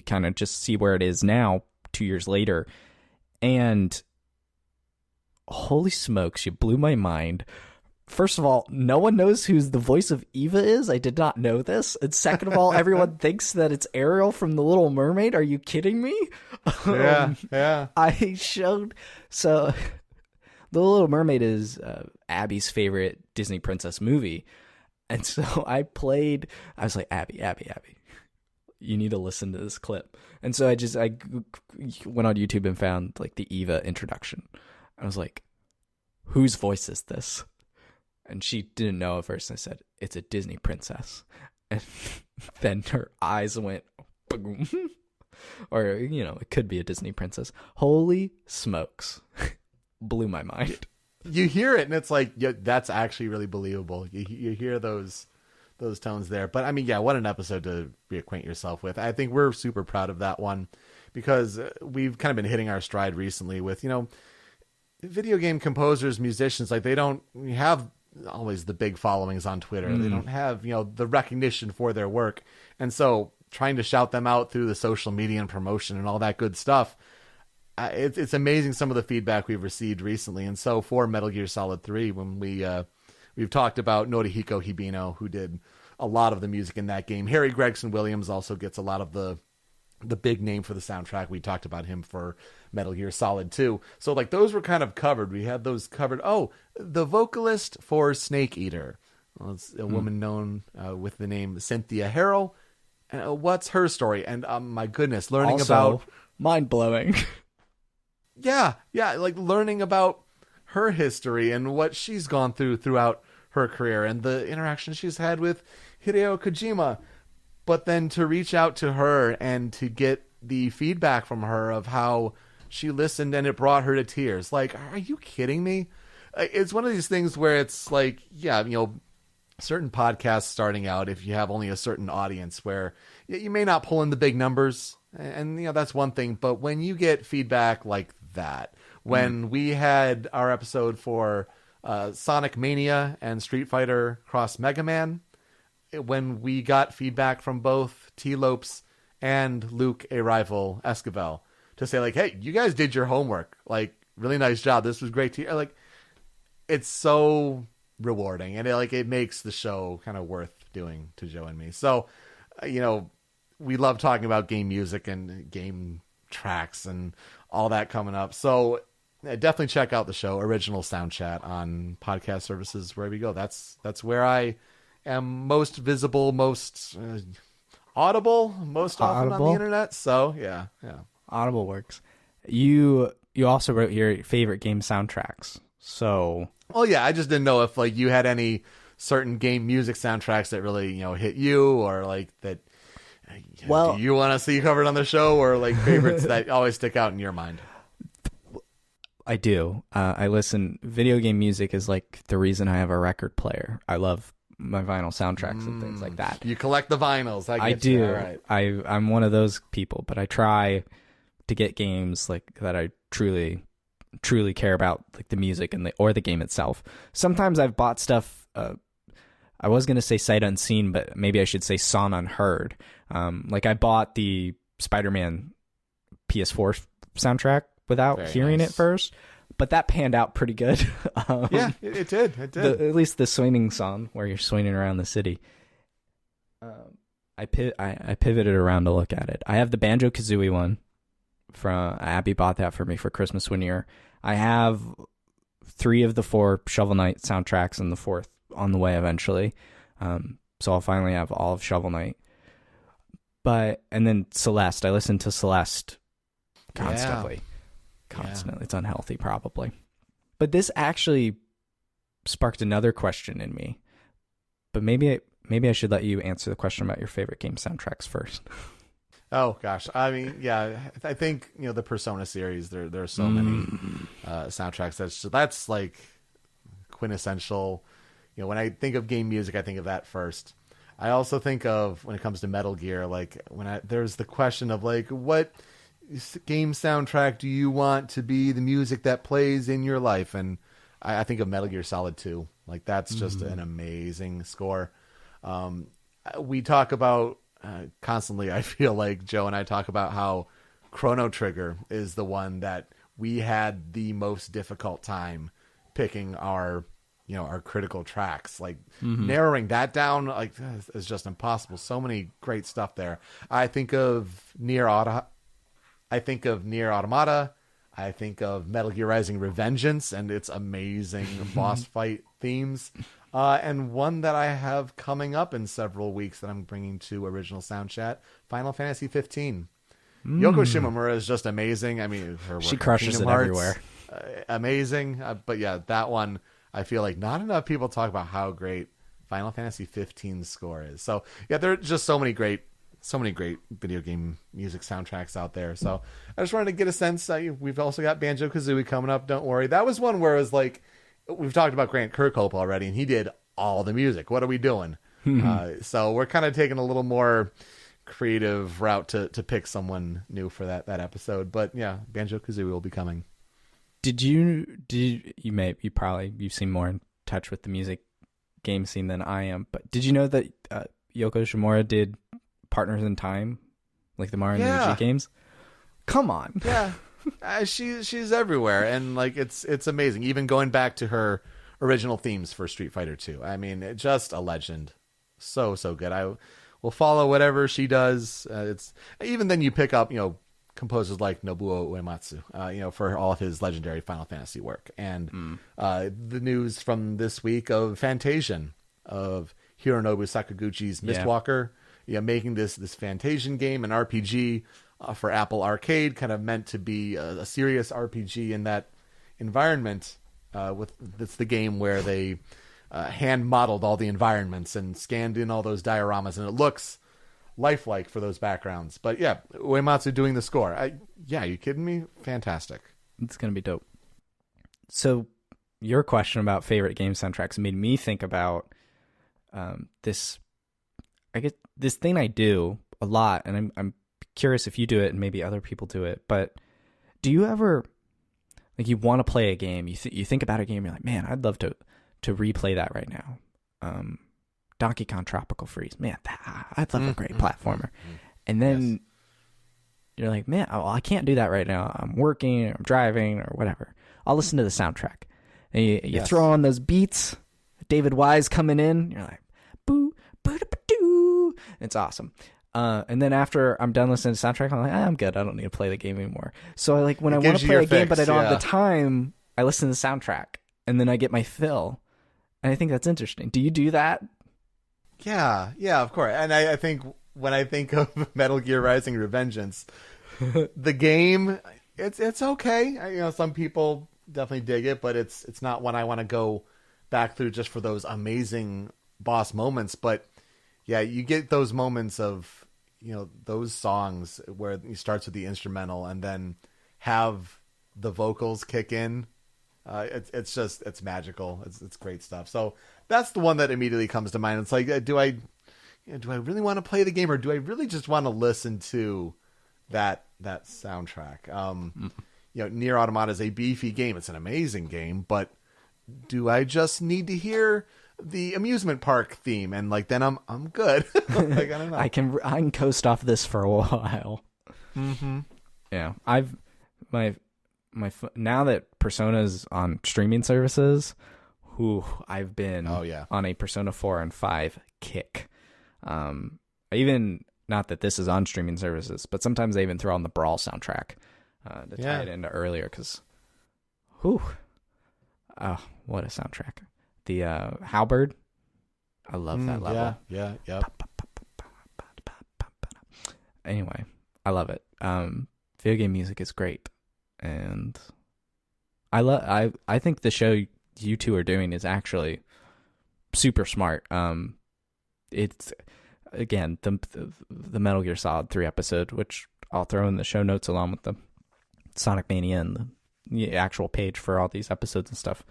kind of just see where it is now 2 years later. And holy smokes, you blew my mind. First of all, no one knows who the voice of Eva is. I did not know this. And second of all, everyone thinks that it's Ariel from The Little Mermaid. Are you kidding me? Yeah. I showed... So, The Little Mermaid is Abby's favorite Disney princess movie. And so I was like, Abby, you need to listen to this clip. And so I went on YouTube and found the Eva introduction. I was like, whose voice is this? And she didn't know at first. I said, it's a Disney princess. And then her eyes went, boom. Or, it could be a Disney princess. Holy smokes. Blew my mind. You hear it and it's like, yeah, that's actually really believable. You hear those tones there. But what an episode to reacquaint yourself with. I think we're super proud of that one because we've kind of been hitting our stride recently with, video game composers, musicians, they don't have always the big followings on Twitter. They don't have, the recognition for their work. And so trying to shout them out through the social media and promotion and all that good stuff, it's amazing some of the feedback we've received recently. And so for Metal Gear Solid 3, when we've talked about Norihiko Hibino, who did a lot of the music in that game. Harry Gregson Williams also gets a lot of the big name for the soundtrack. We talked about him for Metal Gear Solid 2. So those were kind of covered. We had those covered. Oh, the vocalist for Snake Eater. Well, it's a woman known with the name Cynthia Harrell. And what's her story? And my goodness, learning also, about... mind-blowing. Yeah, learning about her history and what she's gone throughout her career and the interaction she's had with Hideo Kojima. But then to reach out to her and to get the feedback from her of how she listened and it brought her to tears. Are you kidding me? It's one of these things where it's certain podcasts starting out, if you have only a certain audience where you may not pull in the big numbers and that's one thing. But when you get feedback like that, when we had our episode for Sonic Mania and Street Fighter Cross Mega Man, when we got feedback from both T. Lopes and Luke A. Rival Esquivel to say hey, you guys did your homework. Really nice job. This was great to hear. It's so rewarding and it makes the show kind of worth doing to Joe and me. So, we love talking about game music and game tracks and all that coming up. So definitely check out the show, Original Soundchat, on podcast services, wherever you go. That's where I am most visible, most audible, most often on the internet. So yeah. Audible works. You also wrote your favorite game soundtracks. So, well, yeah, I just didn't know if you had any certain game music soundtracks that really hit you, or that. Well, do you want to see covered on the show, or favorites that always stick out in your mind? I do. I listen. Video game music is like the reason I have a record player. I love my vinyl soundtracks and things like that. You collect the vinyls. I do. All right. I'm one of those people, but I try to get games like that I truly care about, like the music and the game itself. Sometimes I've bought stuff. I was gonna say sight unseen, but maybe I should say song unheard. Like I bought the Spider-Man PS4 soundtrack without hearing it first, but that panned out pretty good. Yeah, it did. It did. At least the swinging song where you're swinging around the city. I pivoted around to look at it. I have the Banjo-Kazooie one. From Abby bought that for me for Christmas one year. I have 3 of the 4 Shovel Knight soundtracks and the 4th on the way eventually. So I'll finally have all of Shovel Knight. And then Celeste. I listen to Celeste constantly. Yeah. Constantly. It's unhealthy probably. But this actually sparked another question in me. But maybe I should let you answer the question about your favorite game soundtracks first. Oh gosh, I mean, yeah, I think the Persona series. There are so many soundtracks. That's like quintessential. When I think of game music, I think of that first. I also think of, when it comes to Metal Gear, like there's the question of like, what game soundtrack do you want to be the music that plays in your life? And I think of Metal Gear Solid 2. Like that's just an amazing score. We talk about. Constantly, I feel like Joe and I talk about how Chrono Trigger is the one that we had the most difficult time picking our critical tracks. Like narrowing that down, like is just impossible. So many great stuff there. I think of Nier Automata. I think of Metal Gear Rising: Revengeance and its amazing boss fight themes. And one that I have coming up in several weeks that I'm bringing to Original Soundchat, Final Fantasy 15. Yoko Shimomura is just amazing. I mean, she crushes it everywhere. Amazing. But yeah, that one, I feel like not enough people talk about how great Final Fantasy 15's score is. So yeah, there are just so many great video game music soundtracks out there. So I just wanted to get a sense. We've also got Banjo-Kazooie coming up. Don't worry. That was one where it was like, we've talked about Grant Kirkhope already, and he did all the music. What are we doing? So we're kind of taking a little more creative route to pick someone new for that episode. But yeah, Banjo-Kazooie will be coming. You've seen more in touch with the music game scene than I am, but did you know that Yoko Shimomura did Partners in Time, like the Mario and Luigi games? Come on. Yeah. She's everywhere, and like it's amazing. Even going back to her original themes for Street Fighter 2. I mean, just a legend. So good. I will follow whatever she does. It's even then you pick up composers like Nobuo Uematsu, for all of his legendary Final Fantasy work, and the news from this week of Fantasian of Hironobu Sakaguchi's Mistwalker, making this Fantasian game, an RPG. For Apple Arcade, kind of meant to be a serious RPG in that environment. It's the game where they hand modeled all the environments and scanned in all those dioramas, and it looks lifelike for those backgrounds. But yeah, Uematsu doing the score. Are you kidding me? Fantastic. It's gonna be dope. So your question about favorite game soundtracks made me think about this. I guess this thing I do a lot, and I'm curious if you do it and maybe other people do it, but do you ever, like, you want to play a game, you think about a game, you're like, man, I'd love to replay that right now. Donkey Kong Tropical Freeze, man, I'd love a great platformer. And then you're like, man, I can't do that right now. I'm working, or I'm driving, or whatever. I'll listen to the soundtrack. And you throw on those beats, David Wise coming in, you're like, boo, boo, boo, doo. It's awesome. And then after I'm done listening to the soundtrack, I'm like, I'm good. I don't need to play the game anymore. So when I want to play a game, but I don't have the time, I listen to the soundtrack, and then I get my fill. And I think that's interesting. Do you do that? Yeah, of course. And I think when I think of Metal Gear Rising: Revengeance, the game, it's okay. Some people definitely dig it, but it's not one I want to go back through just for those amazing boss moments. But yeah, you get those moments of those songs where it starts with the instrumental and then have the vocals kick in. It's magical. It's great stuff. So that's the one that immediately comes to mind. It's like, do I really want to play the game, or do I really just want to listen to that soundtrack? Nier Automata is a beefy game. It's an amazing game, but do I just need to hear the amusement park theme and like then I'm good? Like, I don't know. I can coast off this for a while. Mm-hmm. Yeah, I've now that Persona's on streaming services, I've been on a Persona 4 and 5 kick. Even not that this is on streaming services, but sometimes they even throw on the Brawl soundtrack to tie it into earlier because, what a soundtrack! The Halberd, I love that level. Yeah. Anyway, I love it. Video game music is great, and I think the show you two are doing is actually super smart. It's again the Metal Gear Solid 3 episode, which I'll throw in the show notes along with the Sonic Mania and the actual page for all these episodes and stuff.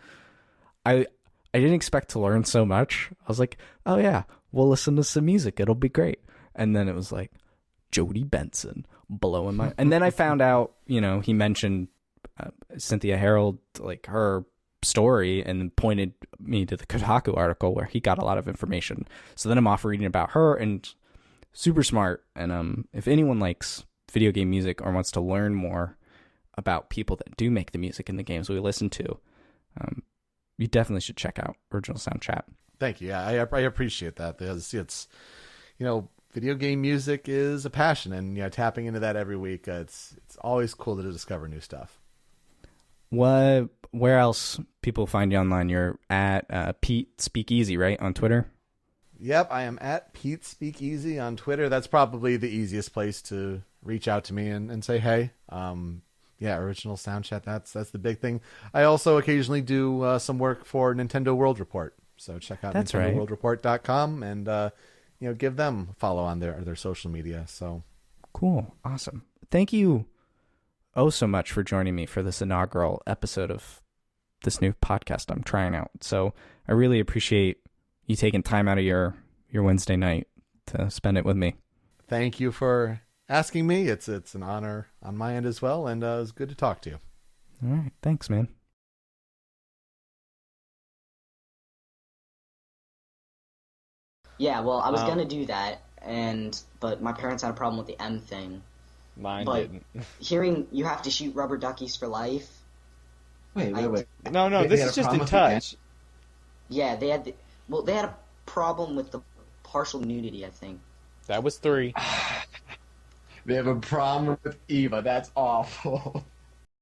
I didn't expect to learn so much. I was like, oh yeah, we'll listen to some music, it'll be great. And then it was like Jody Benson blowing my. And then I found out, he mentioned Cynthia Harold, like her story, and pointed me to the Kotaku article where he got a lot of information. So then I'm off reading about her, and super smart. And if anyone likes video game music or wants to learn more about people that do make the music in the games we listen to, you definitely should check out Original Soundchat. Thank you. Yeah, I appreciate that because it's, video game music is a passion, and tapping into that every week, it's always cool to discover new stuff. Where else people find you online? You're at Pete Speakeasy, right, on Twitter? Yep, I am at Pete Speakeasy on Twitter. That's probably the easiest place to reach out to me and say hey. Original Soundchat. That's the big thing. I also occasionally do some work for Nintendo World Report. So check out NintendoWorldReport.com and give them a follow on their social media. So cool, awesome. Thank you so much for joining me for this inaugural episode of this new podcast I'm trying out. So I really appreciate you taking time out of your Wednesday night to spend it with me. Thank you for asking me. It's an honor on my end as well, and it was good to talk to you. All right, thanks, man. Yeah, well, I was gonna do that, but my parents had a problem with the M thing. Mine didn't. Hearing you have to shoot rubber duckies for life. Wait. No, this is just in touch. Yeah, they had a problem with the partial nudity, I think. That was 3. They have a problem with Eva. That's awful.